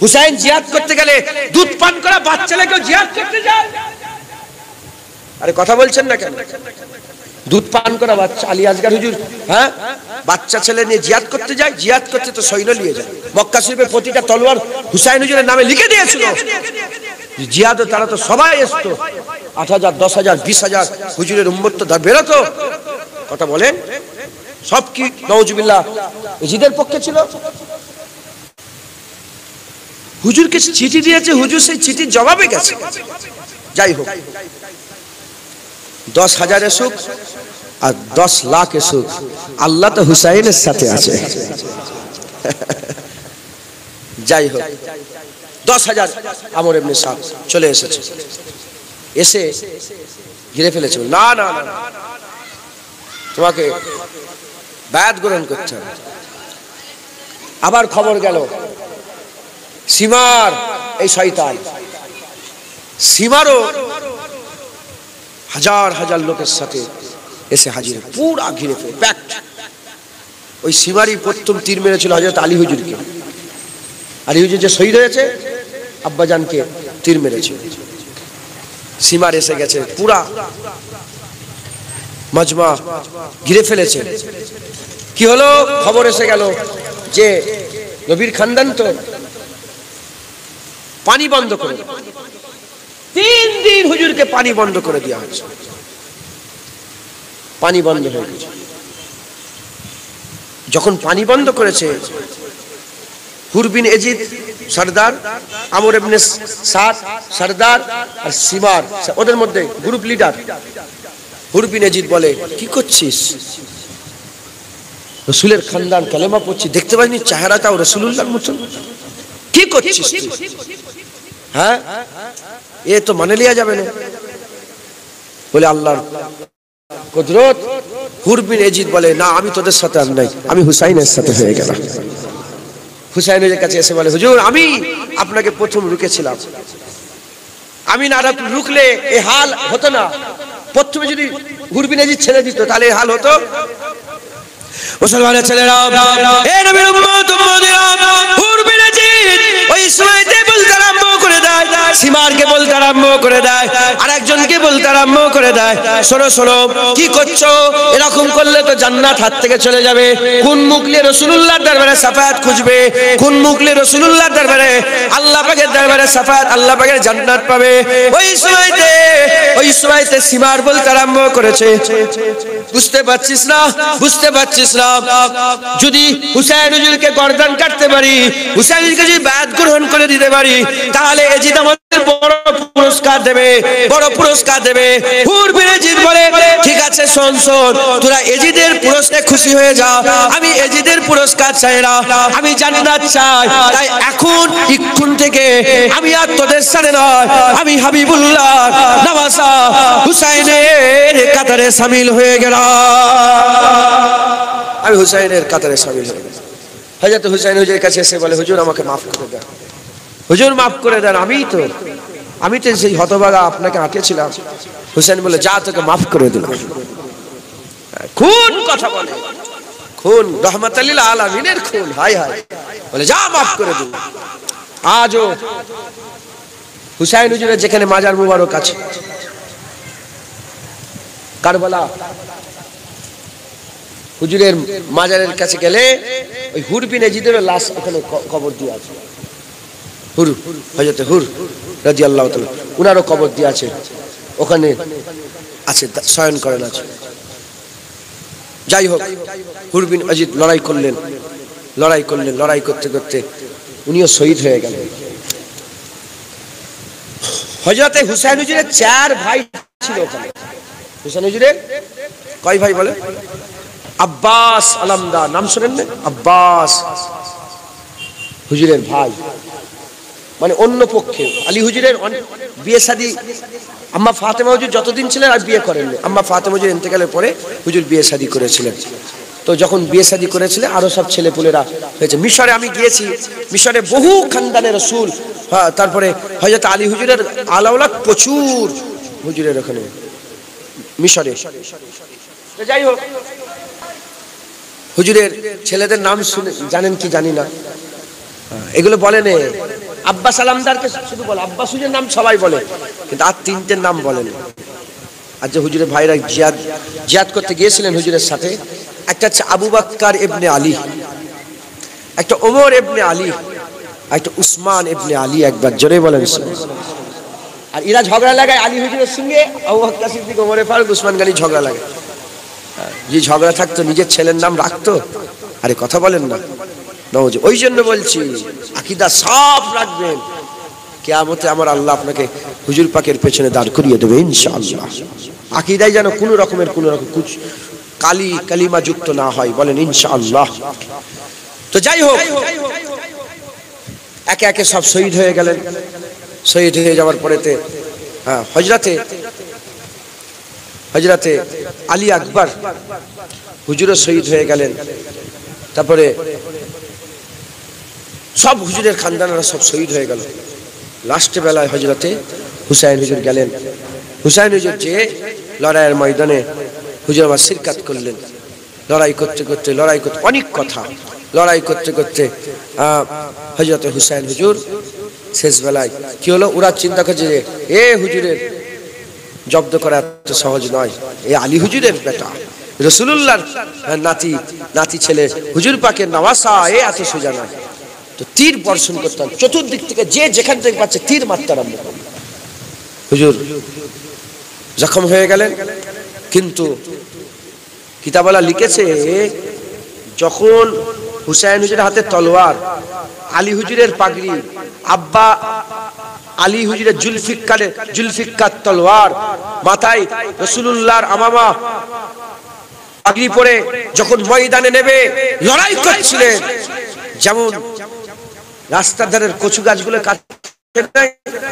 হুসাইন জিহাদ করতে গেলে দুধ পান করা বাচ্চা লেগে জিহাদ করতে যায়। আরে কথা বলছেন না কেন? দুধ পান করা বাচ্চা, আলী আসগার হুজুর, হ্যাঁ, বাচ্চা ছেলে নিয়ে জিহাদ করতে যায়। জিহাদ করতে তো সৈন্য নিয়ে যায়। মক্কা শরীফের প্রতিটা তলোয়ার হুসাইন হুজুরের নামে লিখে দিয়েছিল। জিহাদে তারা তো সবাই আসতো, 8,000, 10,000, 20,000 হুজুরের উম্মত তো বেরোতো। কথা বলেন, সব কি নাউজুবিল্লাহ এজিদের পক্ষে ছিল? হুজুরকে চিঠি দিয়েছে, হুজুর সেই চিঠির জবাবে গেছে। যাই হোক, 10,000 এসুক আর 10 লাখ এসুক, আল্লাহ তো হুসাইনের সাথে আছে। যাই হোক, 10,000 আমর ইবনে সাদ চলে এসেছে, এসে ঘিরে ফেলেছে। না না না, তোমাকে বায়াত গ্রহণ করতে হবে। আবার খবর গেল সীমার এই শয়তান, সীমারও হাজার হাজার লোকের সাথে এসে হাজির, পুরা ঘিরে ফেলে প্যাক্ট। ওই সীমারই প্রথম তীর মেরেছিল হযরত আলী হুজুরকে। আলী হুজুর যে শহীদ হয়েছে, আব্বাজানকে তীর মেরেছিল। সীমার এসে গেছে, পুরা মজমা ঘিরে ফেলেছে। কি হলো? খবর এসে গেল যে নবীর খানদান তো পানি বন্ধ করে, 3 দিন হুজুরকে পানি বন্ধ করে দেওয়া হয়েছে। পানি বন্ধ হয়ে গেছে। যখন পানি বন্ধ করেছে, হুরবিন এজিদ সরদার, আমর ইবনে সাদ সরদার, আর সীমার ওদের মধ্যে গ্রুপ লিডার। হুরবিন এজিদ বলে কি করছিস? রাসূলের খানদান, কালেমা পড়ছি, দেখতে পাইনি চেহারাটাও রাসূলুল্লাহর মতো, কি করছিস তুই? হ্যাঁ, এ তো মানে লিয়া যাবে না। বলে আল্লাহর কুদরত। হুরবিন এজিদ বলে না, আমি তোদের সাথে আর নাই, আমি হুসাইনের সাথে হয়ে গেলাম। হুসাইনের কাছে এসে বলে হুজুর আমি আপনাকে প্রথম রুকেছিলাম, আমি না রুকলে এই হাল হতো না। প্রথমে যদি হুরবিন এজিদ ছেড়ে দিত তাহলে এই হাল হতো। মুসলমানের ছেলেরা, এ নবীর উম্মত উম্মতিরা, হুরবিন এজিদ ওই সময়তে বলতে আরম্ভ করে দেয়, সীমারকে বলতে আরম্ভ করে দেয়, আর একজনকে বলতে আরম্ভ করে দেয়, শোনো শোনো, কি করছো? এরকম করলে তো জান্নাত হাত থেকে চলে যাবে। কোন মুখ নিয়ে রাসূলুল্লাহর দরবারে শাফায়াত খুঁজবে? কোন মুখ নিয়ে রাসূলুল্লাহর দরবারে, আল্লাহ পাকের দরবারে শাফায়াত, আল্লাহ পাকের জান্নাত পাবে? ওই সময়তে সীমার বলতে আরম্ভ করেছে, বুঝতে পারছিস না? বুঝতে পারছিস না? যদি হুসাইন হুজুরকে গর্দান কাটতে পারি, হুসাইন হুজুরকে যদি বায়াত গ্রহণ করে দিতে পারি, তাহলে এজিদ আমাদের বড় পুরস্কার দেবে, বড় পুরস্কার দেবে। হুর বিন এজিদ বলে, ঠিক আছে শোন শোন, তোরা এজিদের পুরস্কারে খুশি হয়ে যা, আমি এজিদের পুরস্কার চাই না, আমি জান্নাত চাই। তাই এখন থেকে আমি আর তোদের সাথে নয়, আমি হাবিবুল্লাহ নওয়াসা হুসাইনের কাতারে শামিল হয়ে গেলাম। আমি হুসাইনের কাতারে শামিল হয়ে গেলাম। হযরত হুসাইন হুজুরের কাছে এসে বলে, হুজুর আমাকে মাফ করে দেন, হুজুর মাফ করে দেন, আমি তো সেই হতভাগা আপনাকে আঁটেছিলাম। হুসাইন বলে, যা তোকে মাফ করে দিলাম। খুন কথা বলে, খুন রহমাতুল লিল আলামিনের খুন, হায় হায়, বলে যা মাফ করে দিলাম। আজও হুসাইন হুজুরের যেখানে মাজার মুবারক আছে কারবালা, হুজুরের মাজারের কাছে গেলে ওই হুর বিন এজিদের লাশ ওখানে কবর দিয়ে আছে। হুর, হযরত হুর রাদিয়াল্লাহু তাআলা, উনারও কবর দিয়ে আছে ওখানে আছে, শয়ন করেন আছে। যাই হোক, হুর বিন এজিদ লড়াই করলেন, লড়াই করতে করতে উনিও শহীদ হয়ে গেলেন। হযরত হুসাইন হুজুরের 4 ভাই ছিল ওখানে। হুসাইন হুজুরের কয় ভাই বলে? আব্বাস আলামদার, নাম শুনেন না? আব্বাস হুজুরের ভাই, মানে অন্য পক্ষে। আলী হুজুরের বিয়ে শাদী, আম্মা ফাতেমা হুজুর যতদিন ছিলেন আর বিয়ে করেননি। আম্মা ফাতেমা হুজুর ইন্তেকালের পরে হুজুর বিয়ে শাদী করেছিলেন। তো যখন বিয়ে শাদী করেছিলেন আরো সব ছেলেপুলেরা হয়েছে। মিশরে আমি গিয়েছি, মিশরে বহু খানদানের রাসূল, হ্যাঁ, তারপরে হযরত আলী হুজুরের আলাওলাদ প্রচুর হুজুরের ওখানে মিশরে। যাই হোক, হুজুরের ছেলেদের নাম শুনে জানেন কি জানি না, এগুলো বলেন। আব্বাস আলামদারকে শুধু বলে, আব্বাস হুজুরের নাম সবাই বলে, কিন্তু আর 3টের নাম বলেন। আর যে হুজুরের ভাইরা জিয়াদ করতে গিয়েছিলেন হুজুরের সাথে, একটা হচ্ছে আবু বকর ইবনে আলী, একটা ওমর ইবনে আলী, একটা উসমান ইবনে আলী। একবার জোরে বলেন। আর এরা ঝগড়া লাগায় আলী হুজুরের সঙ্গে, আবু বকর সিদ্দিক, ওমর ফারুক, উসমান গনি ঝগড়া লাগে। যে ঝগড়া থাকতো নিজের ছেলের নাম রাখতো? আরে কথা বলেন না। ওই জন্য বলছি, আকীদা সব রাখবেন, কিয়ামতে আমার আল্লাহ আপনাকে হুজুর পাকের পেছনে দাঁড় করিয়ে দেবে ইনশাআল্লাহ। আকীদায় যেন কোনো রকম কালিমা যুক্ত না হয়, বলেন ইনশাআল্লাহ। তো যাই হোক, একে একে সব শহীদ হয়ে গেলেন। শহীদ হয়ে যাওয়ার পরেতে হযরতে আলী আকবর হুজুরও শহীদ হয়ে গেলেন। তারপরে সব হুজুরের খানদানেরা সব শহীদ হয়ে গেল। লাস্টে বেলায় হযরতে হুসাইন হুজুর গেলেন। হুসাইন হুজুর যে লড়াইয়ের ময়দানে হুজুর আবার শিরকাত করলেন। লড়াই করতে অনেক কথা, লড়াই করতে করতে হযরতে হুসাইন হুজুর শেষ বেলায় কি হলো, ওরা চিন্তা করছে যে হুজুরের জব্দ করা এত সহজ নয়, আলী হুজুরের বেটা, রাসূলুল্লাহর নাতি ছেলে, হুজুর পাকের নওয়াসা, এত সোজা নয়। তো তীর বর্ষণ করতে হবে চতুর্দিক থেকে, যে যেখান থেকে পাচ্ছে তীর মারতে আরম্ভ করল। হুজুর জখম হয়ে গেলেন। কিন্তু কিতাবওয়ালা লিখেছে, যখন হুসাইন হুজুরের হাতে তলোয়ার, আলী হুজুরের পাগড়ি, আব্বা আলী হুজুরের জুলফিকার তলোয়ার, মাথায় রাসূলুল্লাহর আমামা পাগড়ি পরে যখন ময়দানে নেবে লড়াই করছিলেন, যেমন রাস্তার ধারের কচু গাছগুলো কাটে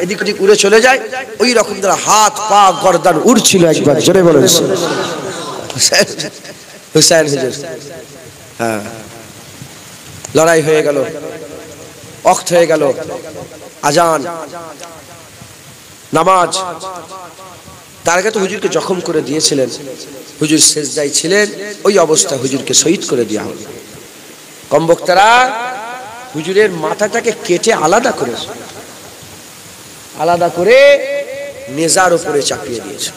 এদিক ওদিক উড়ে চলে যায়, ওই রকম তারা হাত পা গর্দান উড়ছিল। একবার জোরে বলেন হুসাইন হুজুর। হ্যাঁ, লড়াই হয়ে গেল, ওয়াক্ত হয়ে গেল, আজান, নামাজ। তার আগে তো হুজুরকে জখম করে দিয়েছিলেন, হুজুর সেজদায় ছিলেন, ওই অবস্থা হুজুরকে শহীদ করে দেওয়া হলো। কমবক্তারা হুজুরের মাথাটাকে কেটে আলাদা করে নেজার উপরে চাপিয়ে দিয়েছে,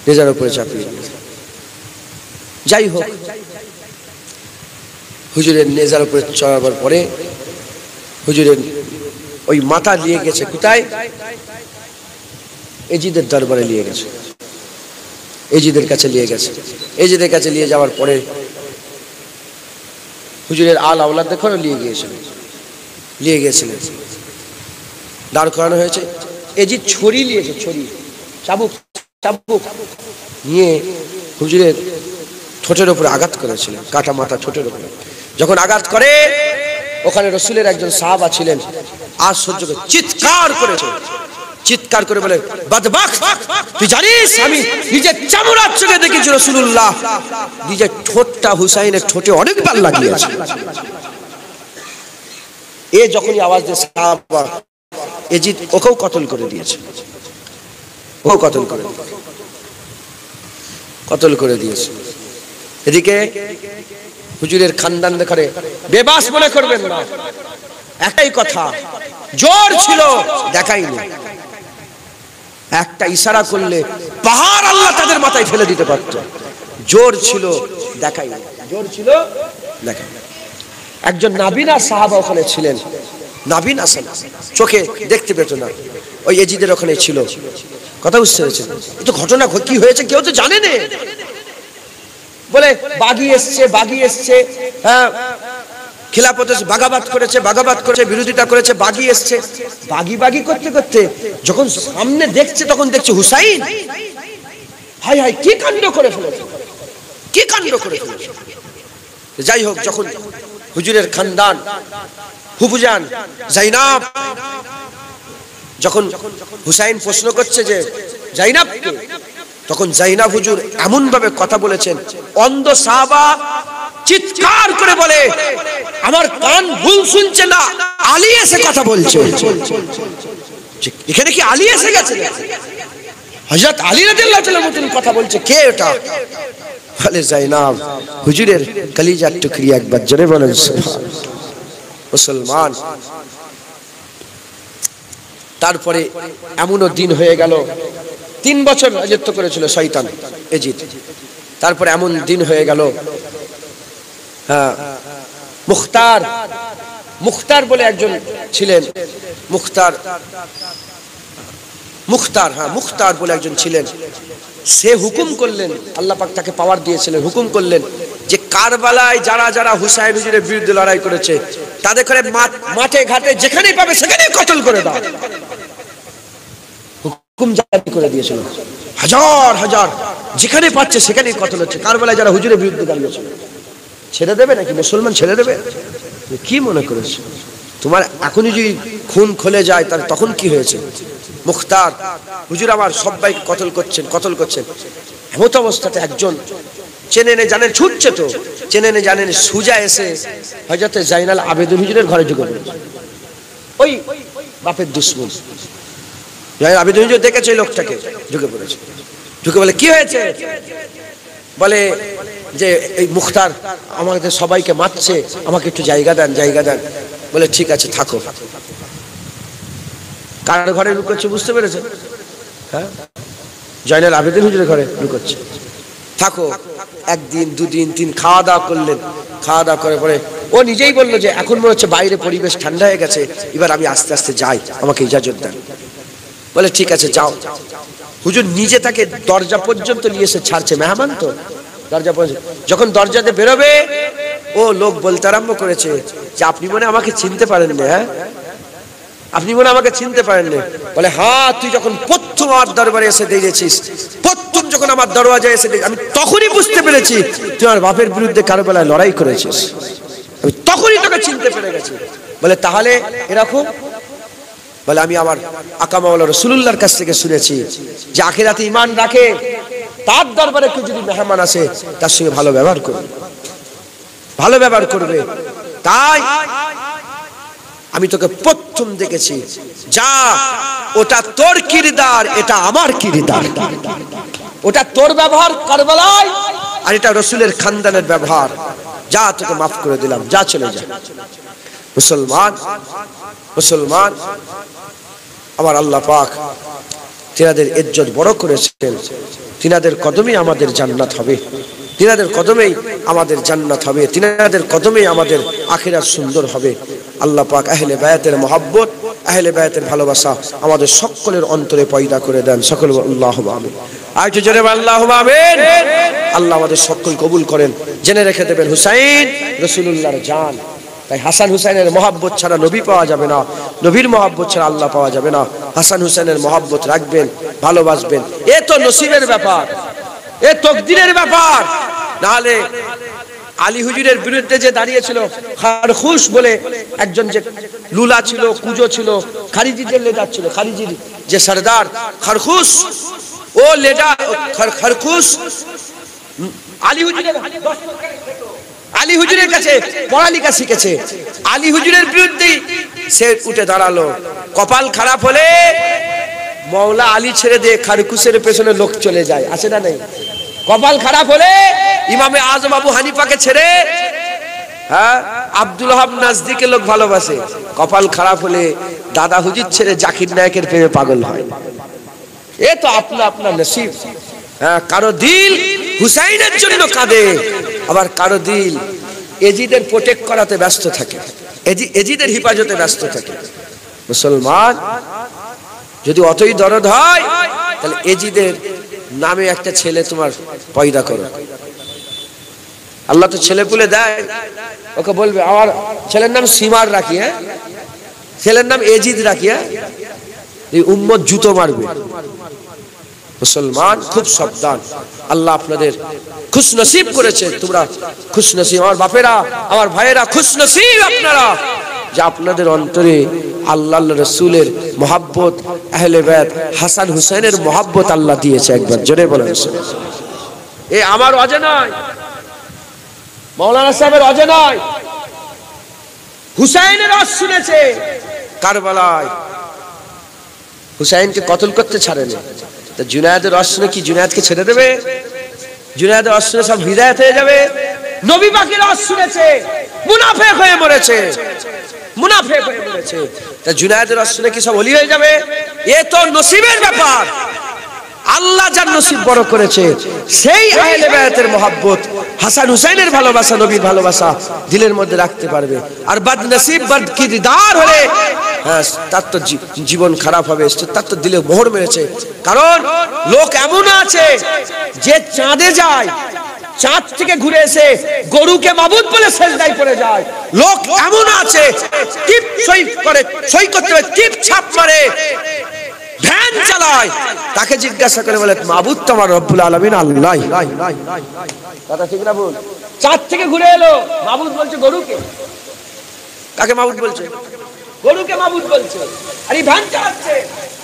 নেজার উপরে চাপিয়ে দিয়েছে। যাই হোক, হুজুরের নেজার উপরে চড়াবার পরে হুজুরের ওই মাথা নিয়ে গেছে কোথায়? এজিদের দরবারে নিয়ে গেছে, এজিদের কাছে নিয়ে গেছে। এজিদের কাছে নিয়ে যাওয়ার পরে হুজুরের আল আওলাদ দেখো নিয়ে গিয়েছিলেন, দাঁড় করানো হয়েছে। এজিদ ছড়ি নিয়েছে, ছড়ি, চাবুক চাবুক নিয়ে হুজুরের ঠোঁটের উপরে আঘাত করেছিলেন, কাটা মাথা ঠোঁটের উপরে। যখন আঘাত করে, ওখানে রসুলের একজন সাহাবা ছিলেন, আর সহ্য করে চিৎকার করেছে, চিৎকার করে বলে, বদবখত, তুই জানিস আমি নিজের চামড়ার চোখে দেখেছি রাসূলুল্লাহ নিজের ঠোঁটটা হুসাইনের ঠোঁটে অনেকবার লাগিয়েছে। এ যখনই আওয়াজ দিয়ে সাহাবা এজিদ ওকেও কতল করে দিয়েছে, ওকেও কতল করে দিয়েছে। এদিকে হুজুরের খানদান দেখারে বেবাস মনে করবেন না, একটাই কথা, জোর ছিল দেখাইনি। একটা ইশারা করলে পাহাড় আল্লাহ তাদের মাথায় ফেলে দিতে পারত। জোর ছিল দেখাইনি, জোর ছিল দেখাইনি। একজন নাবিনা সাহাবা ওখানে ছিলেন, নাবিন আছেন, চোখে দেখতে পেত না, ওই এজিদের ওখানে ছিল। কথা বুঝতে পেরেছেন? তো ঘটনা কি হয়েছে কেউ তো জানে না। বলে বাগি এসছে, হ্যাঁ, খিলাফতে বাগাবাত করেছে, বিরোধিতা করেছে, বাগি এসছে। বাগি করতে করতে যখন সামনে দেখছে, তখন দেখছে হুসাইন। হাই হাই, কি কাণ্ড করে ফেলেছে, কি কাণ্ড করে ফেলেছে। যাই হোক, যখন হুজুরের খানদান হুবুজান জাইনাব, যখন হুসাইন প্রশ্ন করছে যে জাইনাব কে, তখন জাইনাব হুজুর এমন ভাবে কথা বলেছেন, অন্ধ সাহাবা চিৎকার করে বলে, আমার কান ভুল শুনছে না, আলী এসে কথা বলছে। এখানে কি আলী এসে গেছে? হযরত আলী রাদিয়াল্লাহু তাআলা মতন কথা বলছে, কে এটা? বলে জাইনাব। হুজুরের কলিজার টুকরি, একবার জোরে বলেন সুবহানাল্লাহ। মুসলমান, তারপরে এমনও দিন হয়ে গেল, 3 বছর রাজত্ব করেছিল শয়তান এজিদ। তারপরে এমন দিন হয়ে গেল, হ্যাঁ, মুখতার বলে একজন ছিলেন, মুখতার বলে একজন ছিলেন। সে হুকুম করলেন, আল্লাহ পাক তাকে পাওয়ার দিয়েছিলেন, হুকুম করলেন যে কারবালায় যারা যারা হুসাইন হুজুরের বিরুদ্ধে লড়াই করেছে তাদের করে মাঠে ঘাটে যেখানেই পাবে সেখানেই কতল করে দাও। হুকুম জারি করে দিয়েছিল, হাজার হাজার যেখানে পাচ্ছে সেখানেই কতল হচ্ছে। কারবালায় যারা হুজুরের বিরুদ্ধে দাঁড়িয়েছে, ছেড়ে দেবে নাকি? মুসলমান ছেড়ে দেবে? কি মনে করেছে তোমার? এখনই যদি খুন খুলে যায় তাহলে তখন কি হয়েছে? মুখতার হুজুর আমার সবাই কতল করছেন। এমত অবস্থাতে একজন চেনে নে জানেন, ছুটছে তো, চেনে নে জানেন, সুজা এসে হযরত জাইনাল আবেদিন হুজুরের ঘরে ঢুকে পড়েছে। ওই বাপের দুশমন জাইনাল আবেদিন হুজুর দেখেছে এই লোকটাকে, ঢুকে পড়েছে। ঢুকে বলে, কি হয়েছে? বলে যে এই মুখতার আমাদের সবাইকে মারছে, আমাকে একটু জায়গা দেন। বলে ঠিক আছে থাকো। কার ঘরে লুকোচ্ছে বুঝতে পেরেছে? হ্যাঁ, জাইনাল আবেদিন হুজুরের ঘরে লুকোচ্ছে। থাকো, 1 দিন 2 দিন 3, খাওয়া দাওয়া করলেন। খাওয়া দাওয়া করে পরে ও নিজেই বললো যে এখন মনে হচ্ছে বাইরে পরিবেশ ঠান্ডা হয়ে গেছে, এবার আমি আস্তে আস্তে যাই, আমাকে ইজাজত দেন। বলে ঠিক আছে যাও। হুজুর নিজে তাকে দরজা পর্যন্ত নিয়ে এসে ছাড়ছে, মেহমান তো, দরজা পর্যন্ত। যখন দরজাতে বেরোবে, ও লোক বলতে আরম্ভ করেছে যে আপনি মনে আমাকে চিনতে পারেন না? হ্যাঁ, আপনি মনে আমাকে চিনতে পারেন না? বলে হ্যাঁ, তুই যখন প্রথম আমার দরবারে এসে দেখেছিস, প্রথম যখন আমার দরওয়াজায় এসে আমি তখনই বুঝতে পেরেছি তুই আমার বাপের বিরুদ্ধে কারবালায় লড়াই করেছিস, আমি তখনই তোকে চিনতে পেরে গেছি। বলে তাহলে এরকম? বলে আমি আমার আকা মাওলা রাসূলুল্লাহর কাছ থেকে শুনেছি যে আখিরাতে ঈমান রাখে তার দরবারে কেউ যদি মেহমান আসে তার সঙ্গে ভালো ব্যবহার করবে। তাই আমি তোকে প্রথম দেখেছি, যা, ওটা তোর কিরদার, এটা আমার কিরদার। ওটা তোর ব্যবহার কারবালায়, আর এটা রাসূলের খানদানের ব্যবহার। যা, তোকে মাফ করে দিলাম, যা, চলে যা। মুসলমান আমার আল্লাহ পাক তিনাদের ইজ্জত বড় করেছেন, তিনাদের কদমেই আমাদের জান্নাত হবে, তিনাদের কদমেই আমাদের জান্নাত হবে, তিনাদের কদমেই আমাদের আখিরাত সুন্দর হবে। আল্লাহ পাক আহলে বায়াতের মহব্বত, আহলে বায়াতের ভালোবাসা আমাদের সকলের অন্তরে পয়দা করে দেন। সকল আল্লাহুম্মা আমিন। আরেকটু জোরে আল্লাহুম্মা আমিন। আল্লাহ আমাদের সকল কবুল করেন। জেনে রেখে দেবেন, হুসাইন রাসূলুল্লাহর জান। তাই হাসান হুসাইনের মহব্বত ছাড়া নবী পাওয়া যাবে না, নবীর মহব্বত ছাড়া আল্লাহ পাওয়া যাবে না। হাসান হুসাইনের মহব্বত রাখবেন, ভালোবাসবেন। এ তো নসিবের ব্যাপার, এ তকদিরের ব্যাপার। নাহলে আলী হুজুরের বিরুদ্ধে যে দাঁড়িয়েছিল খারখুশ বলে একজন, যে লুলা ছিল, কুজো ছিল, খারিজিদের লিডার ছিল, খারিজির যে সরদার খারখুশ, ও লিডার খারখুশ আলী হুজুরের কাছে পড়ালেখা শিখেছে। আলী হুজুরের বিরুদ্ধে সে উঠে দাঁড়ালো। কপাল খারাপ হলে মওলা আলী ছেড়ে দিয়ে খারখুশের পেছনে লোক চলে যায়, আছে না নেই? কপাল খারাপ হলে ইমামে আজম আবু হানিফাকে ছেড়ে আব্দুল ওয়াহাব নাজদিকে লোক ভালোবাসে। কপাল খারাপ হলে দাদা হুজুর ছেড়ে জাকির নায়কের প্রেমে পাগল হয়। এ তো আপনা আপনা নসিব। কারো দিল হুসাইনের জন্য কাঁদে, আবার কারো দিল এজিদের প্রোটেক্ট করাতে ব্যস্ত থাকে, এজিদের হিফাজতে ব্যস্ত থাকে। মুসলমান যদি অতই দরদ হয়, তাহলে এজিদের নামে একটা ছেলে তোমার পয়দা করো। আল্লাহ তো ছেলে পুলে দেয়, ওকে বলবে আমার ছেলের নাম সীমার রাখি, ছেলের নাম এজিদ রাখি, এই উম্মত জুতো মারবে। মুসলমান খুব সাবধান। আল্লাহ আপনাদের খুশ নসিব করেছে, তোমরা খুশ নসিব, আমার বাপেরা, আমার ভাইয়েরা খুশ নসিব আপনারা, যে আপনাদের অন্তরে আল্লাহ রাসূলের মহব্বত, আহলে বায়াত হাসান হুসাইনের মহব্বত আল্লাহ দিয়েছে। একবার জোরে বলেন। এ আমার অজে নয়, মাওলানা সাহেবের অজে নয়, হুসাইনের রস শুনেছে কারবালায়। হুসাইনকে কতল করতে ছাড়েনি, তা জুনায়েদের রস শুনে কি জুনায়েদকে ছেড়ে দেবে? জুনায়েদের রস শুনে সব হিদায়াত হয়ে যাবে? নবী পাকের রস শুনেছে, মুনাফিক হয়ে মরেছে, মুনাফিক হয়ে মরেছে। তা জুনায়েদের রস শুনে কি সব ওলি হয়ে যাবে? এ তো নসিবের ব্যাপার। আল্লাহ যার নসিব বড় করেছে, সেই আহলে বায়াতের মহব্বত, হাসান হুসাইনের ভালোবাসা, নবীর ভালোবাসা দিলের মধ্যে রাখতে পারবে। আর বদনসিব বদকিরদার হলে তার তো জীবন খারাপ হবে, তার তো দিলে মোহর মেরেছে। কারণ লোক এমন আছে যে চাঁদে যায়, চাঁদ থেকে ঘুরে এসে গরুকে মাবুদ বলে সেজদায় পড়ে যায়। লোক এমন আছে টিপ সই করে, সই করতে হবে, টিপ ছাপ মারে, ভ্যান চালায়, তাকে জিজ্ঞাসা করে বলে মাবুদ তো আমার রব্বুল আলামিন আল্লাহ। কথা ঠিক না ভুল? চাঁদ থেকে ঘুরে এলো, মাবুদ বলছে গরুকে। কাকে মাবুদ বলছে? গরুকে মাবুদ বলছে। আর এই ভ্যান চালাচ্ছে,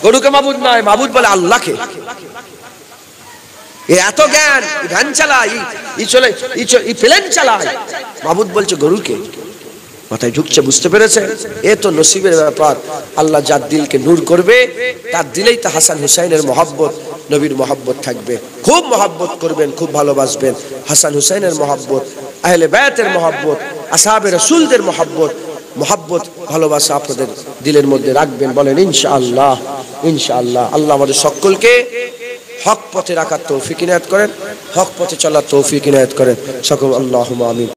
গরুকে মাবুদ নয়, মাবুদ বলে আল্লাহকে। এত জ্ঞান, ভ্যান চালায়, ই প্লেন চালায়, মাবুদ বলছে গরুকে। মাথায় ঢুকছে, বুঝতে পেরেছে? এ তো নসিবের ব্যাপার। আল্লাহ যার দিলকে নূর করবে, তার দিলেই তো হাসান হুসাইনের মহব্বত, নবীর মহব্বত থাকবে। খুব মহব্বত করবেন, খুব ভালোবাসবেন। হাসান হুসাইনের মহব্বত, আহলে বায়াতের মহব্বত, আসহাবে রাসূলদের মহব্বত, মহব্বত ভালোবাসা আপনাদের দিলের মধ্যে রাখবেন। বলেন ইনশাআল্লাহ, ইনশাআল্লাহ। আল্লাহ আমাদের সকলকে হক পথে রাখার তৌফিক ইনায়াত করেন, হক পথে চলার তৌফিক ইনায়াত করেন। সকল আল্লাহুম্মা আমিন।